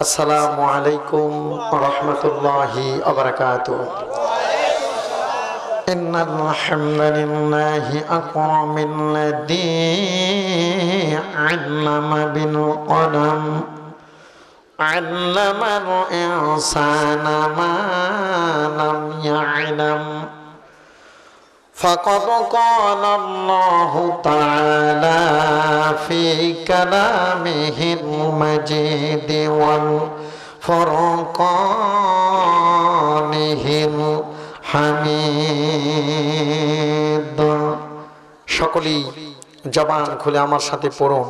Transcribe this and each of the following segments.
আসসালামু আলাইকুম ওয়া রাহমাতুল্লাহি ওয়া বারাকাতুহু। ইন্নাল হামদালিল্লাহি আকরামাল লাযী 'allama bil qalam 'allamal insana ma lam ya'lam فقد قال الله تعالى في كلامه المجيد والفرقانه الحميد। সকলেই জবান খুলে আমার সাথে পড়ুন,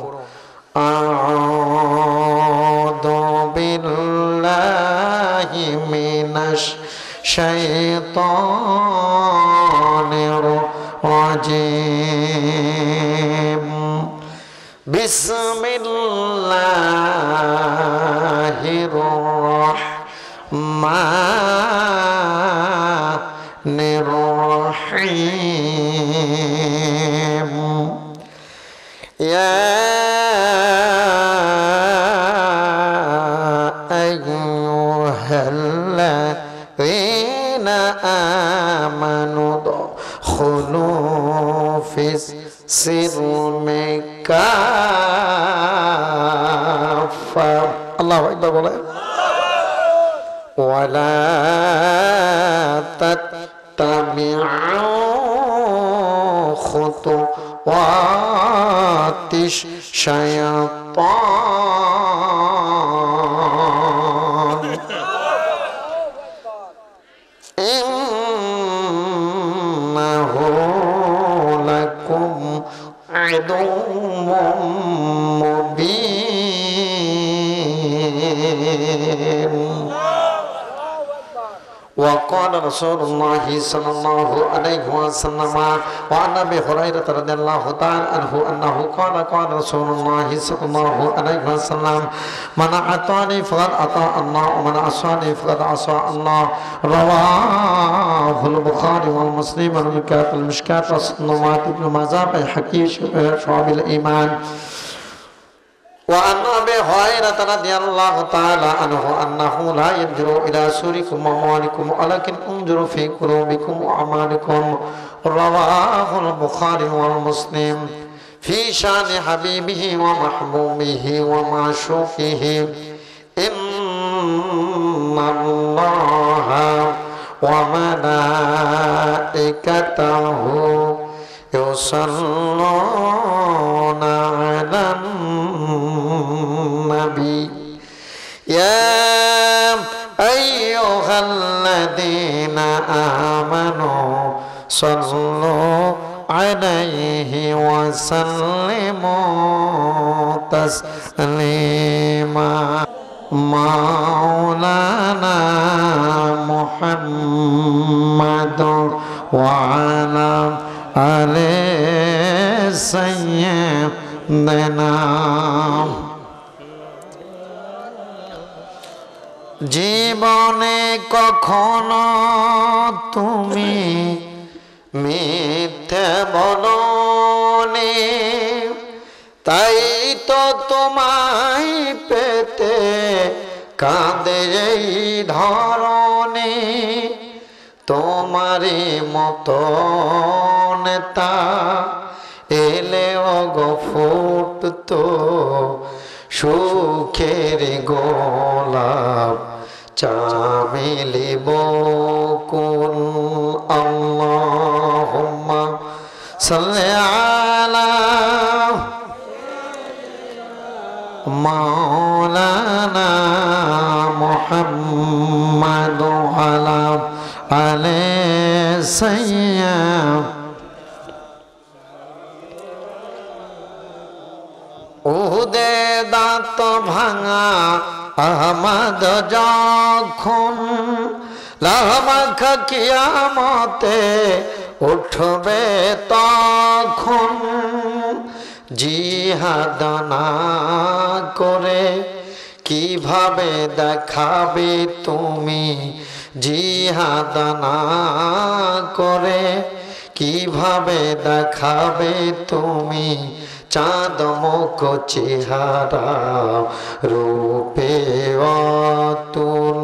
আউযু বিল্লাহি মিনাশ শাইতানির রাজিম। বিসমিল্লাহির রাহমানির রাহিম। ইয়া আইয়ুহাল্লাযীনা আমানু দুখুলু ফিস সিলমি কাফা। আল্লাহু আকবার বলে। ওয়ালা তাত্তাবিউ খুতুওয়াতিশ শায়াতান ইন্নাহু লাকুম আদুউম মুবিন। وقال رسول الله صلى الله عليه وسلم وعن ابي هريره رضي الله تعالى عنه انه قال قال رسول الله صلى الله عليه وسلم من اطاعني فقد اطاع الله ومن عصاني فقد عصى الله. رواه البخاري ومسلم والمكات المشكات والسنوات ابن ماجه بيهقي شعب الايمان. وعن ابي هريره رضي الله تعالى عنه انه لا ينظر الى صوركم واموالكم ولكن انظر في قلوبكم واعمالكم. رواه البخاري ومسلم. في شان حبيبه ومحبوبه ومعشوقه ان الله وملائكته يصلون على النبي يا أيها الذين آمنوا صلوا عليه وسلموا تسليما. مولانا محمد وعلى آل سيدنا। জীবনে কখনো তুমি মিথ্যে বলোনি, তাই তো তোমায় পেতে কাঁদে এই ধরনী। তোমারই মতো নেতা এলেও গো ফুটতো সুখের গোলাপ চামেলি বকুল। আল্লাহুম্মা সাল্লি আলা মাওলানা মুহাম্মাদ ওয়া আলা আলি সাইয়্যিদ। উহুদে দাঁত ভাঙা আহমদ যখন লামাখা কিয়ামতে উঠবে তখন। জিহাদ না করে কিভাবে দেখাবে তুমি, জিহাদ না করে কিভাবে দেখাবে তুমি চাঁদ মুখ চেহারা রূপে অতুল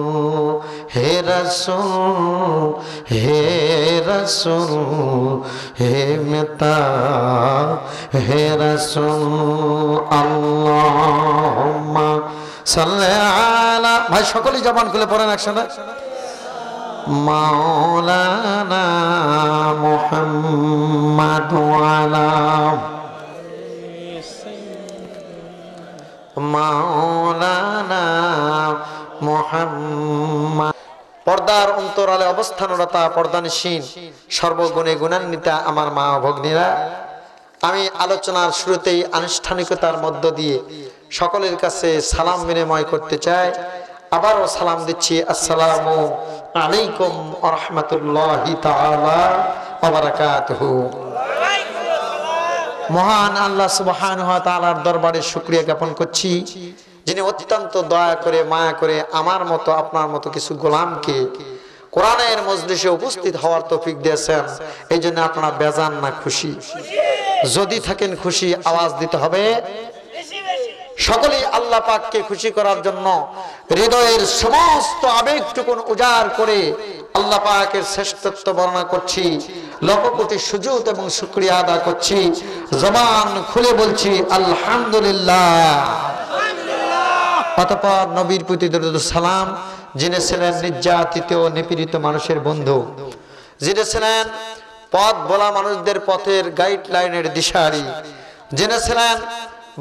হে রাসূল হে রাসূল হে মেতা হে রাসূল আল্লাহুম্মা সাল্লি আলা ভাই সকলেই জবান খুলে পড়েন একসাথে মাওলানা মুহাম্মাদ ওয়ালা মাওলানা মুহাম্মাদ। পর্দার অন্তরালে অবস্থানরতা পর্দানিসীন সর্বগুণে গুণান্বিতা আমার মা ভগ্নীরা, আমি আলোচনার শুরুতেই আনুষ্ঠানিকতার মধ্য দিয়ে সকলের কাছে সালাম বিনিময় করতে চাই। আবারও সালাম দিচ্ছি, আসসালামু আলাইকুম ওয়া রাহমাতুল্লাহি তাআলা ওয়া বারাকাতুহু। মহান আল্লাহ সুবহানাহু ওয়া তাআলার দরবারে শুকরিয়া জ্ঞাপন করছি, যিনি অত্যন্ত দয়া করে মায়া করে আমার মতো আপনার মতো কিছু গোলামকে কোরআনের মজলিসে উপস্থিত হওয়ার তৌফিক দিয়েছেন। এই জন্য আপনারা বেজান না খুশি? যদি থাকেন খুশি আওয়াজ দিতে হবে। সকলেই আল্লাহ পাককে খুশি করার জন্য হৃদয়ের সমস্ত আবেগটুকুন উজাড় করে আল্লাহ পাকের শ্রেষ্ঠত্ব বর্ণনা করছি, লক্ষ কোটি সুজুদ এবং শুকরিয়া আদা করছি, জবান খুলে বলছি আলহামদুলিল্লাহ। অতঃপর নবীর প্রতি দরুদ সালাম, যিনি ছিলেন নির্যাতিত ও নিপীড়িত মানুষের বন্ধু, যিনি ছিলেন পথ বলা মানুষদের পথের গাইডলাইনের দিশারি, যিনি ছিলেন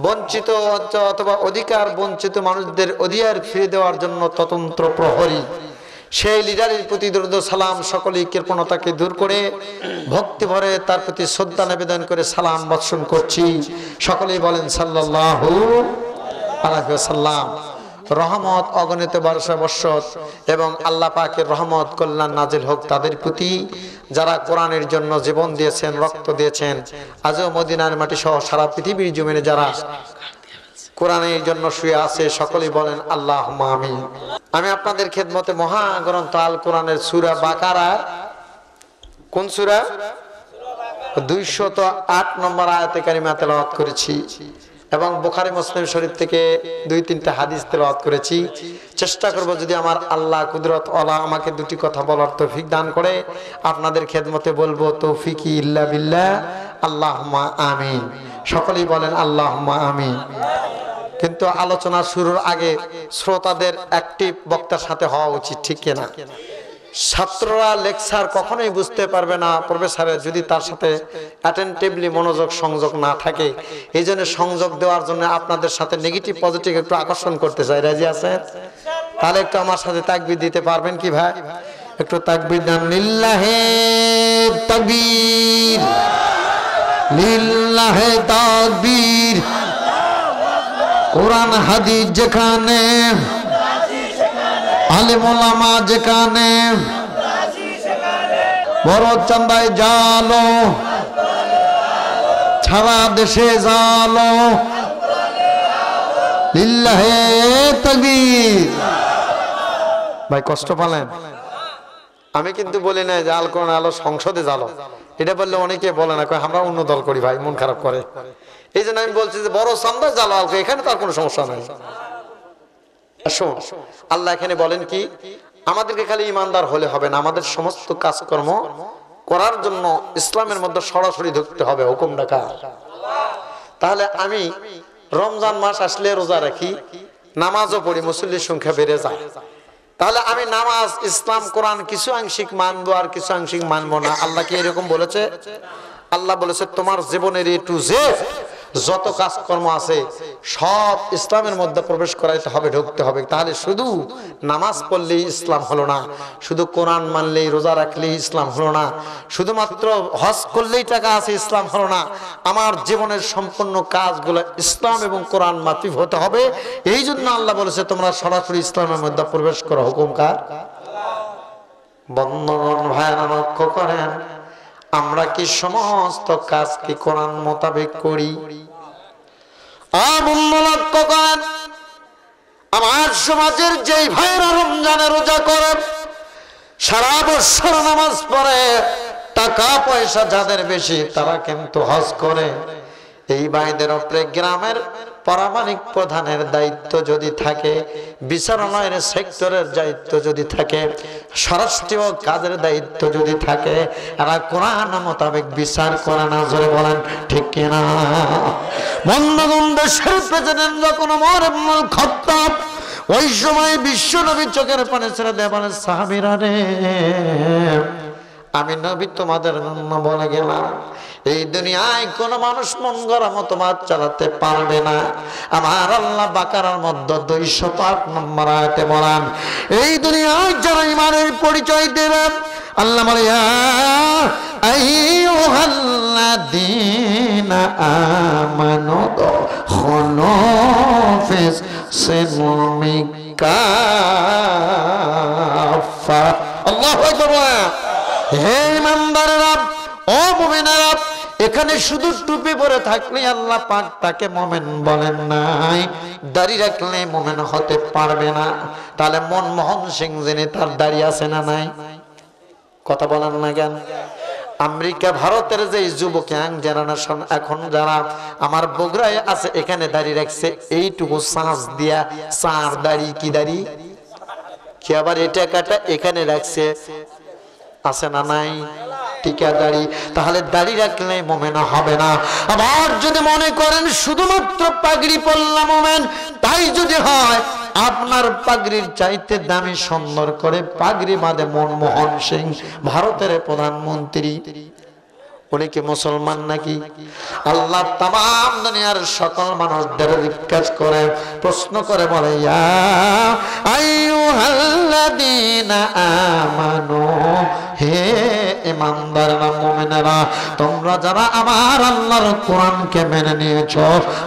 বঞ্চিত অথবা অধিকার বঞ্চিত মানুষদের অধিকার ফিরে দেওয়ার জন্য স্বতন্ত্র প্রহরী, সেই লিডারের প্রতি দরুদ সালাম সকলেই কৃপণতাকে দূর করে ভক্তি ভরে তার প্রতি শ্রদ্ধা নিবেদন করে সালাম বর্ষণ করছি। সকলেই বলেন সাল্লাল্লাহু আলাইহি ওয়াসাল্লাম। রহমত অগণিত বর্ষা বর্ষত এবং আল্লাহ পাকের রহমত কল্যাণ নাজিল হোক তাদের প্রতি যারা কোরআনের জন্য জীবন দিয়েছেন, রক্ত দিয়েছেন। আজও মদিনার মাটি সহ সারা পৃথিবীর জমিনে যারা কোরআনের জন্য শুয়ে আছে সকলেই বলেন আল্লাহুম্মা আমিন। আমি আপনাদের খেদমতে মহাগ্রন্থ আল কোরআনের সূরা বাকারার কোন সূরা 208 নম্বর আয়াতে কারিমা তেলাওয়াত করেছি এবং বুখারী মুসলিম শরীফ থেকে 2-3টা হাদিস তেলাওয়াত করেছি। চেষ্টা করব যদি আমার আল্লাহ কুদরত ওয়ালা আমাকে দুটি কথা বলার তৌফিক দান করে আপনাদের খেদমতে বলবো তৌফিকি ইল্লা বিল্লাহ, আল্লাহুম্মা আমিন। সকলেই বলেন আল্লাহুম্মা আমিন। কিন্তু আলোচনা শুরুর আগে শ্রোতাদের অ্যাক্টিভ বক্তার সাথে হওয়া উচিত, ঠিক কিনা? ছাত্ররা লেকচার কখনোই বুঝতে পারবে না প্রফেসরের যদি তার সাথে অ্যাটেনটিভলি মনোযোগ সংযোগ না থাকে। এই জন্য সংযোগ দেওয়ার জন্য আপনাদের সাথে নেগেটিভ পজিটিভ একটু আকর্ষণ করতে চাই। রাজি আছেন? তাহলে একটু আমার সাথে তাকবীর দিতে পারবেন কি ভাই? একটু তাকবীর দেন। লিল্লাহে তাকবীর, লিল্লাহে তাকবীর। কোরআন হাদিস যেখানে, আলেম ওলামা যেখানে, বড় চান্দায় জালো, সারা দেশে জালো, লিল্লাহে তাকবীর। ভাই কষ্ট পালেন? আমি কিন্তু বলি না যে আল কোরআন আলো সংসদে জালো, এটা বললে অনেকে বলে না, আমরা অন্য দল করি ভাই, মন খারাপ করে। এই জন্য আমি বলছি যে বড় চান্দায় জালো আলকে, এখানে তার কোনো সমস্যা নাই। শোন, আল্লাহ এখানে বলেন কি, আমাদেরকে খালি ইমানদার হলে হবে না, আমাদের সমস্ত কাজকর্ম করার জন্য ইসলামের মধ্যে সরাসরি ঢুকতে হবে। হুকুম ডাকা। তাহলে আমি রমজান মাস আসলে রোজা রাখি, নামাজও পড়ি, মুসল্লির সংখ্যা বেড়ে যায়। তাহলে আমি নামাজ, ইসলাম, কোরআন কিছু আংশিক মানবো আর কিছু আংশিক মানবো না। আল্লাহ কি এরকম বলেছে? আল্লাহ বলেছে তোমার জীবনের এ টু জেড যত কাজকর্ম আছে সব ইসলামের মধ্যে প্রবেশ করাইতে হবে, ঢুকতে হবে। তাহলে শুধু নামাজ পড়লেই ইসলাম হলো না, শুধু কোরআন মানলেই, রোজা রাখলেই ইসলাম হলো না, শুধুমাত্র হজ করলেই টাকা আছে ইসলাম হলো না। আমার জীবনের সম্পূর্ণ কাজগুলো ইসলাম এবং কোরআন মাফিক হতে হবে। এই জন্য আল্লাহ বলেছে তোমরা সরাসরি ইসলামের মধ্যে প্রবেশ করো। হুকুম কার? বন্ধন ভাইরা লক্ষ্য করেন, আমরা কি সমস্ত কাজ কি কোরআন মোতাবেক করি? লক্ষ্য করেন, আমার সমাজের যেই ভাইরা রমজানে রোজা করে, সারা বছর নামাজ পড়ে, টাকা পয়সা যাদের বেশি তারা কিন্তু হজ করে। এই ভাইদের উপরে গ্রামের পারমাণিক প্রধানের দায়িত্ব যদি থাকে, বিচারালয়ের সেক্টরের দায়িত্ব যদি থাকে, স্বরাষ্ট্রীয় কাজের দায়িত্ব যদি থাকে, এরা কোরআন মোতাবেক বিচার করে না। জোরে বলেন ঠিক কিনা? বন্ধুগণ, দেশের প্রেসিডেন্ট যখন ওমর ইবনুল খাত্তাব, ওই সময় বিশ্ব নবী চোখের পানি ছেড়ে দিয়ে বলেন, সাহাবীরা রে, আমি নবী তোমাদের জন্য বলে গেলাম, এই দুনিয়ায় কোন মানুষ মন গড়া মতবাদ চালাতে পারবে না। আমার আল্লাহ বাকারার মধ্যে 208 নম্বর আয়াতে বলেন, এই দুনিয়ায় যারা ঈমানের পরিচয় দেবেন, আল্লাহ বলে, ইয়া আইয়ুহাল্লাযীনা আমানু দুখুলু ফিস সিলমি কাফা। আল্লাহু আকবার। হে ইমানদারেরা, ও মুমিনেরা, এখানে শুধু টুপি পরে থাকলে আল্লাহ পাক তাকে মুমিন বলেন নাই, দাড়ি রাখলে মুমিন হতে পারবে না। তাহলে মনমোহন সিং যিনি, তার দাড়ি আছে না নাই? কথা বলেন না কেন? আমেরিকা ভারতের যে যুবক ইয়াং জেনারেশন এখন যারা আমার বগুড়ায় আছে, এখানে দাড়ি রাখছে এইটুকু সাঁচ দিয়া, সার দাড়ি কি দাড়ি কি, আবার এটা কাটা এখানে রাখছে, আছে না নাই? টিকা দাড়ি। তাহলে দাড়ি রাখলে মুমিন হবে না। আবার যদি মনে করেন শুধুমাত্র পাগড়ি পরলাম মুমিন, তাই যদি হয়, আপনার পাগড়ির চাইতে দামি সুন্দর করে পাগড়ি বাঁধে মনমোহন সিং, ভারতের প্রধানমন্ত্রী, উনি কি মুসলমান নাকি? আল্লাহ তামাম দুনিয়ার সকল মানুষদের জিজ্ঞাসা করে, প্রশ্ন করে বলে, ইয়া আইয়ুহাল্লাযীনা আমানু, হে ঈমানদাররা, মুমিনেরা, তোমরা যারা আমার আল্লাহর কোরআনকে মেনে নিয়েছো,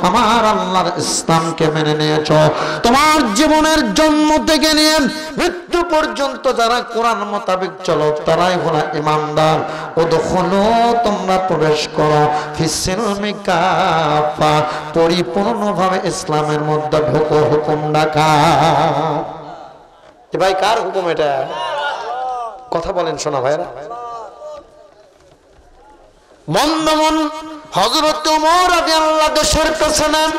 আমার আল্লাহর ইসলামকে মেনে নিয়েছো, তোমার জীবনের জন্ম থেকে নিয়ে মৃত্যু পর্যন্ত যারা কোরআন মোতাবেক চলো, তারাই হলো ঈমানদার। উদখুলু, তোমরা প্রবেশ করো, ফিস-সিলমি কাফা, পরিপূর্ণভাবে ইসলামের মধ্যে ঢোকো। হুকুম ডাকা। ভাই কার হুকুম এটা? কথা বলেন শোনা ভাইরা। বন্ধুগণ, হযরত ওমর রাদিয়াল্লাহু দেশের প্রেসিডেন্ট,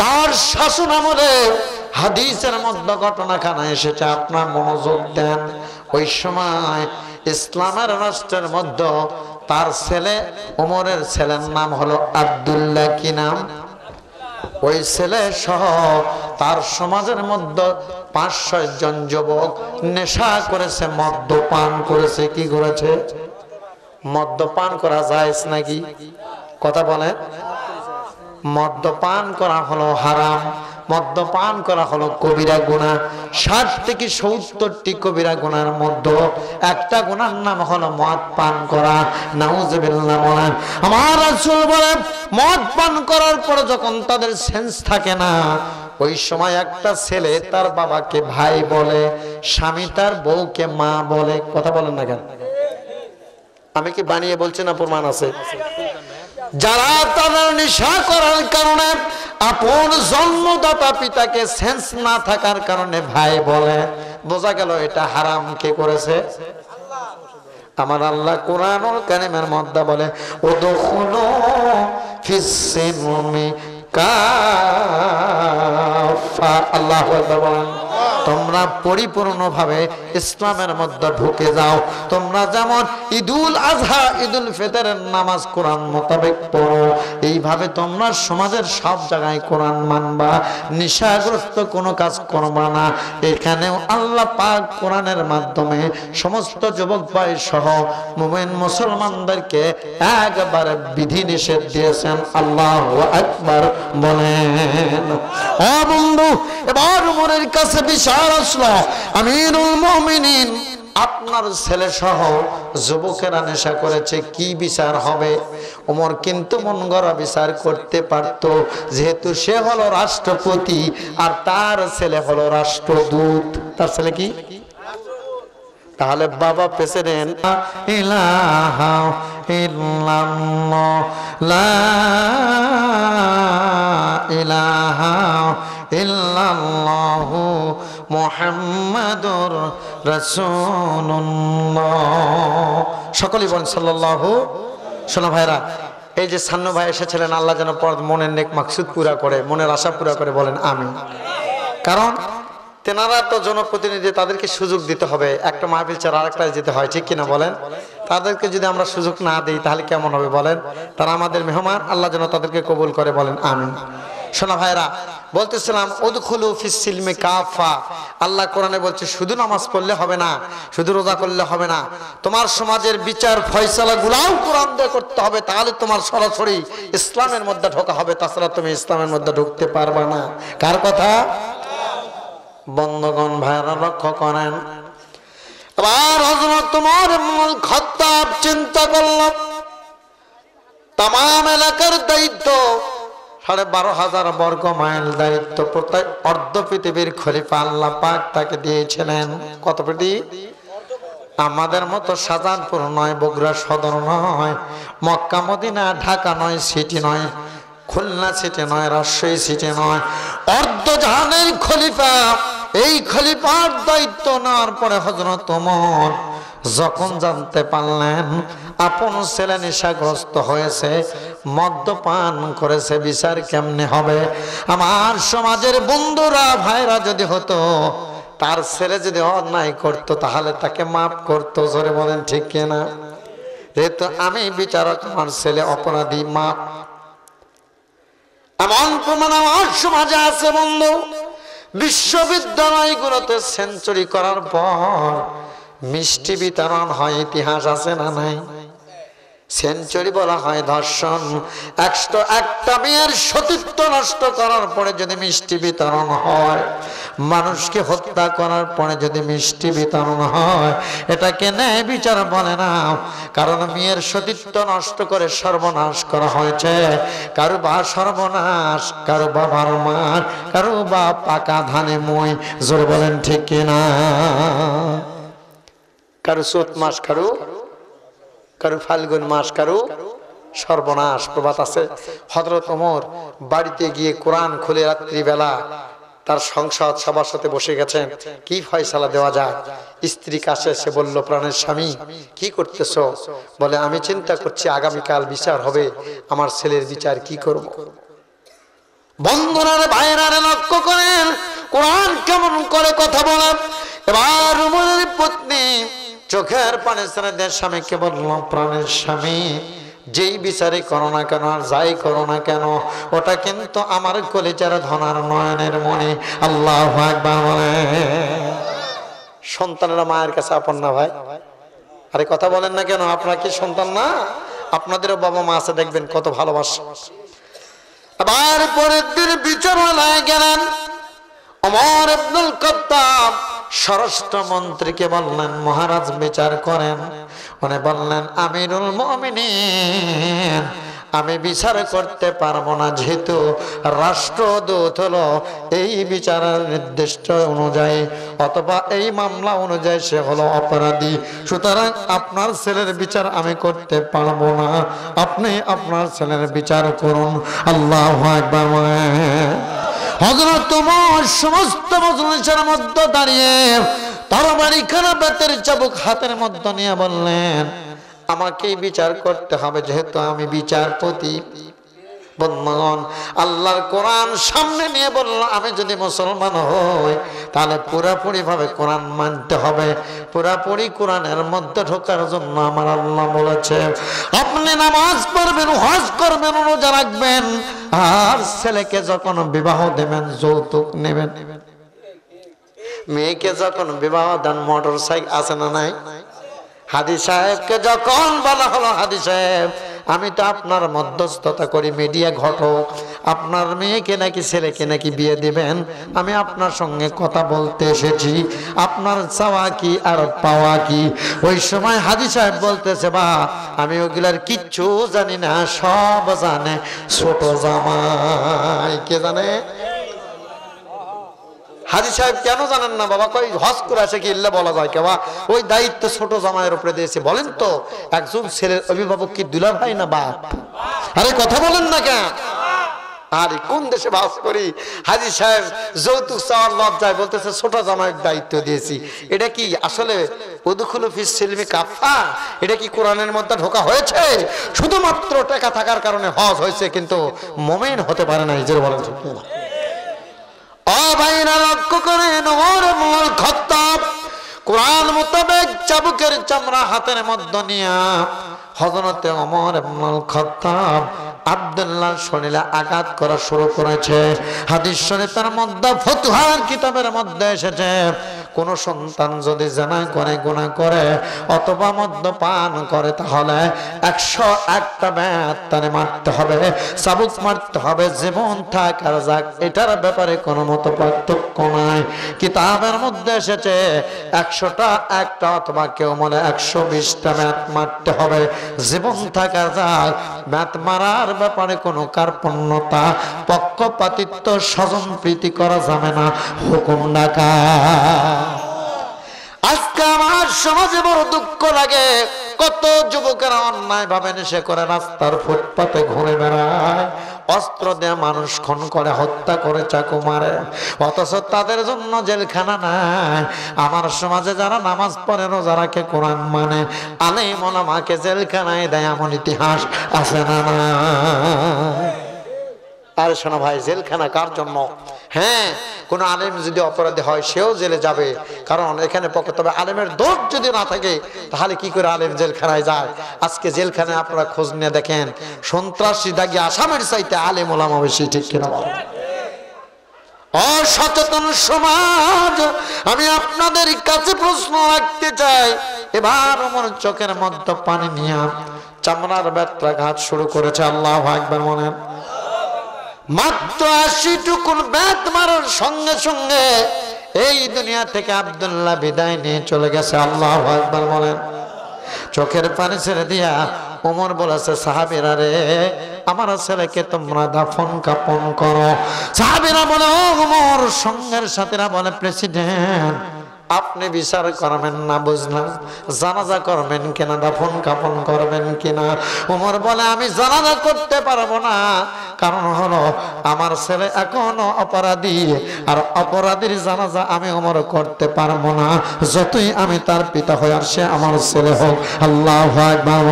তার শাসন আমলে হাদিসের মধ্যে ঘটনাখানা এসেছে, আপনার মনোযোগ দেন। ওই সময় ইসলামের রাষ্ট্রের মধ্যে তার ছেলে, ওমরের ছেলের নাম হলো আব্দুল্লাহ। কি নাম? ওই ছেলে সহ তার সমাজের মধ্যে 500 জন যুবক নেশা করেছে, মদ্যপান করেছে। কি করেছে? মদ্যপান করা জায়েজ নাকি? কথা বলে। মদ্যপান করা হলো হারাম, মদ্যপান করা হলো কবিরা গুনাহ। 60 থেকে 70টি কবিরা গুনার মধ্যে একটা গুনার নাম হলো মদ পান করা। নাউজুবিল্লাহ বলেন। আমার রাসূল বলেন, মদ পান করার পর যখন তাদের সেন্স থাকে না, ওই সময় একটা ছেলে তার বাবাকে ভাই বলে, স্বামী তার বউকে মা বলে। কথা বলেন না কেন? আমি কি বানিয়ে বলছি না? প্রমাণ আছে। যারা তাদের নেশা করার কারণে আপন জন্মদাতা পিতাকে সেন্স না থাকার কারণে ভাই বলে, বোঝা গেল এটা হারাম। কে করেছে? আমার আল্লাহ কোরআনুল কারীমের মধ্যে বলে, উদখুলু ফিস-সিলমি কাফা। আল্লাহু আকবার বলেন। তোমরা পরিপূর্ণভাবে ইসলামের মধ্যে ঢুকে যাও। তোমরা যেমন ঈদুল আজহা, ঈদুল ফিতরের নামাজ কোরআন মোতাবেক পড়ো, এইভাবে তোমরা সমাজের সব জায়গায় কোরআন মানবা, নিশাগ্রস্ত কোনো কাজ করবা না। এখানেও আল্লাহ পাক কোরআনের মাধ্যমে সমস্ত যুবক ভাই সহ মুমিন মুসলমানদেরকে একবারে বিধি নিষেধ দিয়েছেন। আল্লাহু আকবার বলেন। ও বন্ধু, এবার উমরের কাছে বিচার আসলো, আমিরুল মুমিনিন, আপনার ছেলে সহ যুবকেরা নেশা করেছে, কি বিচার হবে? ওমর কিন্তু মন গড়া বিচার করতে পারত, যেহেতু সে হলো রাষ্ট্রপতি আর তার ছেলে হলো রাষ্ট্রদূত। তার ছেলে কি? তাহলে বাবা প্রেসিডেন্ট। ইলাহা ইল্লাল্লাহ, লা ইলাহা ইল্লাল্লাহু মুহাম্মাদুর রাসূলুল্লাহ। সকলেই বলেন সাল্লাল্লাহু। শোনো ভাইরা, এই যে সান্নু ভাই এসেছিলেন, আল্লাহ যেন মনের নেক মাকসুদ পুরা করে, মনের আশা পুরা করে, বলেন আমিন। কারণ তেনারা তো জনপ্রতিনিধি, তাদেরকে সুযোগ দিতে হবে, একটা মাহফিল ছাড়া আরেকটায় যেতে হয়, ঠিক কিনা বলেন? তাদেরকে যদি আমরা সুযোগ না দিই তাহলে কেমন হবে বলেন? তারা আমাদের মেহমান, আল্লাহ যেন তাদেরকে কবুল করে, বলেন আমিন। শোনা ভাইরা, বলতেছিলাম উদখুলু ফিস সিলমি কাফা। আল্লাহ কোরআনে বলছে শুধু নামাজ পড়লে হবে না, শুধু রোজা করলে হবে না, তোমার সমাজের বিচার ফয়সালা গুলাও কোরআন দিয়ে করতে হবে, তাহলে তোমার সরাসরি ইসলামের মধ্যে ঢোকা হবে, তাছাড়া তুমি ইসলামের মধ্যে ঢুকতে পারবে না। কার কথা? বন্ধগণ ভাইরা লক্ষ্য করেন। এবার হযরত ওমর ইবনুল খাত্তাব চিন্তা করল, তামাম এলাকার দায়িত্ব, 12,500 বর্গ মাইল দায়িত্ব, প্রত্যেক অর্ধ পৃথিবীর খলিফা আল্লাহ পাক তাকে দিয়েছিলেন। কত পেটি? আমাদের মতো শাহজাহানপুর নয়, বগুড়া সদর নয়, মক্কা মদিনা ঢাকা নয়, সিটি নয়, খুলনা সিটি নয়, রাজশাহী সিটি নয়, অর্ধ জাহানের খলিফা। এই খলিফার দায়িত্ব নেওয়ার পরে হযরত ওমর যখন জানতে পারলেন আপন ছেলে নেশাগ্রস্ত হয়েছে, মদ্যপান করেছে, বিচার কেমনে হবে? আমার সমাজের বন্ধুরা ভাইরা যদি হতো, তার ছেলে যদি অন্যায় করতো তাহলে তাকে মাফ করতো, জোরে বলেন ঠিক কিনা? যেহেতু আমি বিচারক, আমার ছেলে অপরাধী, মাফ। এমন প্রমাণ আমার সমাজে আছে বন্ধু। বিশ্ববিদ্যালয়গুলোতে সেঞ্চুরি করার পর মিষ্টি বিতরণ হয়, ইতিহাস আছে না নাই? সেঞ্চুরি বলা হয় ধর্ষণ। 101টা মেয়ের সতীত্ব নষ্ট করার পরে যদি মিষ্টি বিতরণ হয়, মানুষকে হত্যা করার পরে যদি মিষ্টি বিতরণ হয়, এটাকে ন্যায় বিচার বলে না। কারণ মেয়ের সতীত্ব নষ্ট করে সর্বনাশ করা হয়েছে। কারো বা সর্বনাশ, কারো বাবার মার, কারো বা পাকা ধানে মই, জোরে বলেন ঠিক কিনা? কারো চৈত মাস, কারো ফাল্গুন মাস, কারো সর্বনাশ। প্রবাদ আছে, হযরত ওমর বাড়িতে গিয়ে কোরআন খুলে রাত্রিবেলা তার সংসদ সবার সাথে বসে গেছেন, কি ফয়সালা দেওয়া যায়। স্ত্রী কাছে এসে বলল, প্রাণের স্বামী কি করতেছ? বলে, আমি চিন্তা করছি আগামীকাল বিচার হবে, আমার ছেলের বিচার কি করব। বন্ধুরা ভাইরা লক্ষ্য করেন কোরআন কেমন করে কথা বলে। এবার ওমরের পত্নী চোখের পানি ছেড়ে দেয় স্বামীকে বলল, প্রাণের স্বামী যেই বিচারে করো না কেন, আর যাই করো না কেন, ওটা কিন্তু আমার কলিজার ধনার নয়নের মনে। আল্লাহু আকবার বলে। সন্তানেরা মায়ের কাছে আপন না ভাই? আরে কথা বলেন না কেন? আপনারা কি সন্তান না? আপনাদেরও বাবা মা আছে, দেখবেন কত ভালোবাসা। আবার পরের দিন বিচারণায় গেলেন ওমর ইবনুল খাত্তাব। স্বরাষ্ট্র মন্ত্রীকে বললেন, মহারাজ বিচার করেন। উনি বললেন, আমিরুল মুমিনিন, আমি বিচার করতে পারবো না, যেহেতু রাষ্ট্রদূত হলো এই বিচারের নির্দিষ্ট অনুযায়ী অথবা এই মামলা অনুযায়ী সে হলো অপরাধী, সুতরাং আপনার ছেলের বিচার আমি করতে পারবো না, আপনি আপনার ছেলের বিচার করুন। আল্লাহু আকবার। হযরত ওমর সমস্ত মজলিসের মধ্যে দাঁড়িয়ে তরবারি খানা বেতের চাবুক হাতের মধ্যে নিয়ে বললেন, আমাকেই বিচার করতে হবে, যেহেতু আমি বিচারপতি। বন্ধুগণ, আল্লাহর কোরআন সামনে নিয়ে বলল, আমি যদি মুসলমান হই তাহলে পুরাপুরি ভাবে কোরআন মানতে হবে। পুরাপুরি কোরআনের মধ্যে ঢোকার জন্য আমার আল্লাহ বলেছে, আপনি নামাজ পড়বেন, হজ করবেন, রোজা রাখবেন, আর ছেলেকে যখন বিবাহ দেবেন যৌতুক নেবেন। মেয়েকে যখন বিবাহ দেন মোটর সাইকেল আছে না নাই? হাদি সাহেবকে যখন বলা হলো, হাদি সাহেব আমি তো আপনার মধ্যস্থতা করি, মিডিয়া ঘটক, আপনার মেয়েকে নাকি ছেলেকে নাকি বিয়ে দিবেন, আমি আপনার সঙ্গে কথা বলতে এসেছি, আপনার চাওয়া কি আর পাওয়া কি? ওই সময় হাদি সাহেব বলতেছে, বা আমি ওগুলার কিচ্ছু জানি না, সব জানে ছোট জামাই। কে জানে? হাজি সাহেব কেন জানেন না বাবা? কই হজ করে আসে কি ইল্লা বলা যায় কেবা? ওই দায়িত্ব ছোট জামাইয়ের উপরে দিয়েছে। বলেন তো, একজন ছেলের অভিভাবক কি দুলা ভাই না বাপ? আরে কথা বলেন না কেন? আরে কোন দেশে বাস করি, হাজী সাহেব যৌতুক চাওয়ার লজ্জায় বলতেছে ছোট জামাইয়ের দায়িত্ব দিয়েছি। এটা কি আসলে উদখুলু ফিস সিলমি কাফা? এটা কি কোরআনের মধ্যে ঢোকা হয়েছে? শুধুমাত্র টাকা থাকার কারণে হজ হয়েছে, কিন্তু মুমিন হতে পারে না। নিজের বলেন ঠিক না? ও ভাইরা লক্ষ্য করেন, ওমর ইবনুল খাত্তাব কোরআন মোতাবেক চাবুকের চামড়া হাতের মধ্যে নিয়ে হযরতে ওমর ইবনুল খাত্তাব আব্দুল্লাহর শরীরে আঘাত করা শুরু করেছে। হাদিস শরীফের মধ্যে ফতুহার কিতাবের মধ্যে এসেছে, কোন সন্তান যদি জিনা করে, গুনাহ করে অথবা মদ্যপান করে, তাহলে 101টা বেত তারে মারতে হবে, চাবুক মারতে হবে, জীবন থাক আর যাক এটার ব্যাপারে কোনো মত পার্থক্য নাই। কিতাবের মধ্যে এসেছে 100টা একটা অথবা কেউ বলে 120টা বেত মারতে হবে, জীবন থাক আর যাক। বেত মারার ব্যাপারে কোনো কার্পণ্যতা, পক্ষপাতিত্ব, স্বজন প্রীতি করা যাবে না, হুকুম ডাকা। আজকে আমার সমাজে বড় দুঃখ লাগে, কত যুবকেরা অন্যায় ভাবে নেশা করে রাস্তার ফুটপাতে ঘুরে বেড়ায়, অস্ত্র দিয়ে মানুষ খুন করে, হত্যা করে, চাকু মারে, অথচ তাদের জন্য জেলখানা নাই। আমার সমাজে যারা নামাজ পড়ে, রোজা রাখে, কোরআন মানে, আলেম ওলামাকে জেলখানায় দেয়, এমন ইতিহাস আছে না? আরে শোনো ভাই, জেলখানা কার জন্য? হ্যাঁ, কোন আলেম যদি অপরাধী হয় সেও জেলে যাবে, কারণ এখানে পক্ষে তবে আলেমের দোষ যদি না থাকে তাহলে কি করে আলেম জেলখানায় যায়? আজকে জেলখানায় আপনারা খোঁজ নিয়ে দেখেন, সন্ত্রাসী দাগি আসামের চাইতে আলেম ওলামা বেশি, ঠিক কিনা? অসচেতন সমাজ। আমি আপনাদের কাছে প্রশ্ন রাখতে চাই, এবার আমার চোখের মধ্যে পানি নিয়ে চামড়ার ব্যত্রাঘাত শুরু করেছে। আল্লাহু আকবার বলেন। মাত্র 80 টুকুন বেত মারার সঙ্গে সঙ্গে এই দুনিয়া থেকে আব্দুল্লাহ বিদায় নিয়ে চলে গেছে। আল্লাহু আকবার বলেন। চোখের পানি ছেড়ে দিয়া ওমর বলেছে, সাহাবীরা রে, আমার ছেলেকে তোমরা দাফন কাফন করো। সাহাবীরা বলে, ও ওমর, সঙ্গের সাথীরা বলে, প্রেসিডেন্ট আপনি বিচার করবেন না, বুঝলাম, জানাজা করবেন কিনা, দাফন কাফন করবেন কিনা? ওমর বলে, আমি জানাজা করতে পারবো না, কারণ হলো আমার ছেলে এখনো অপরাধী, আর অপরাধীর জানাজা আমি ওমর করতে পারবো না, যতই আমি তার পিতা হই আর সে আমার ছেলে হোক। আল্লাহু আকবার।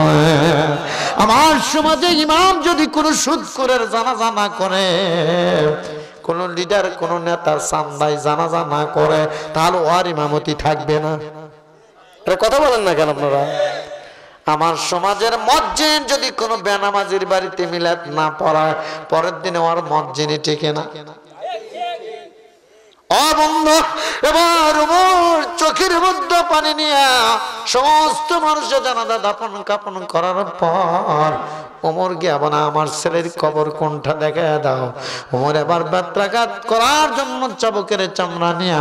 আমার সমাজে ইমাম যদি কোনো সুদখোরের জানাজা না করে, কোন লিডার, কোন নেতার সামদাই জানাজা না করে, তাহলে ওর ইমামতি থাকবে না। কথা বলেন না কেন আপনারা? আমার সমাজের মসজিদ যদি কোনো বেনামাজির বাড়িতে মিলাদ না পড়ায়, পরের দিনে ওর মসজিদই টিকে না। ও বন্ধু, এবার ওমর চোখের মধ্যে পানি নিয়ে সমস্ত মানুষের জানাজা দাফন কাফন করার পর ওমর গিয়া বলে, আমার ছেলের কবর কোনটা দেখা দাও। ওমর এবার ব্যত্রাঘাত করার জন্য চাবুকের চামড়া নিয়া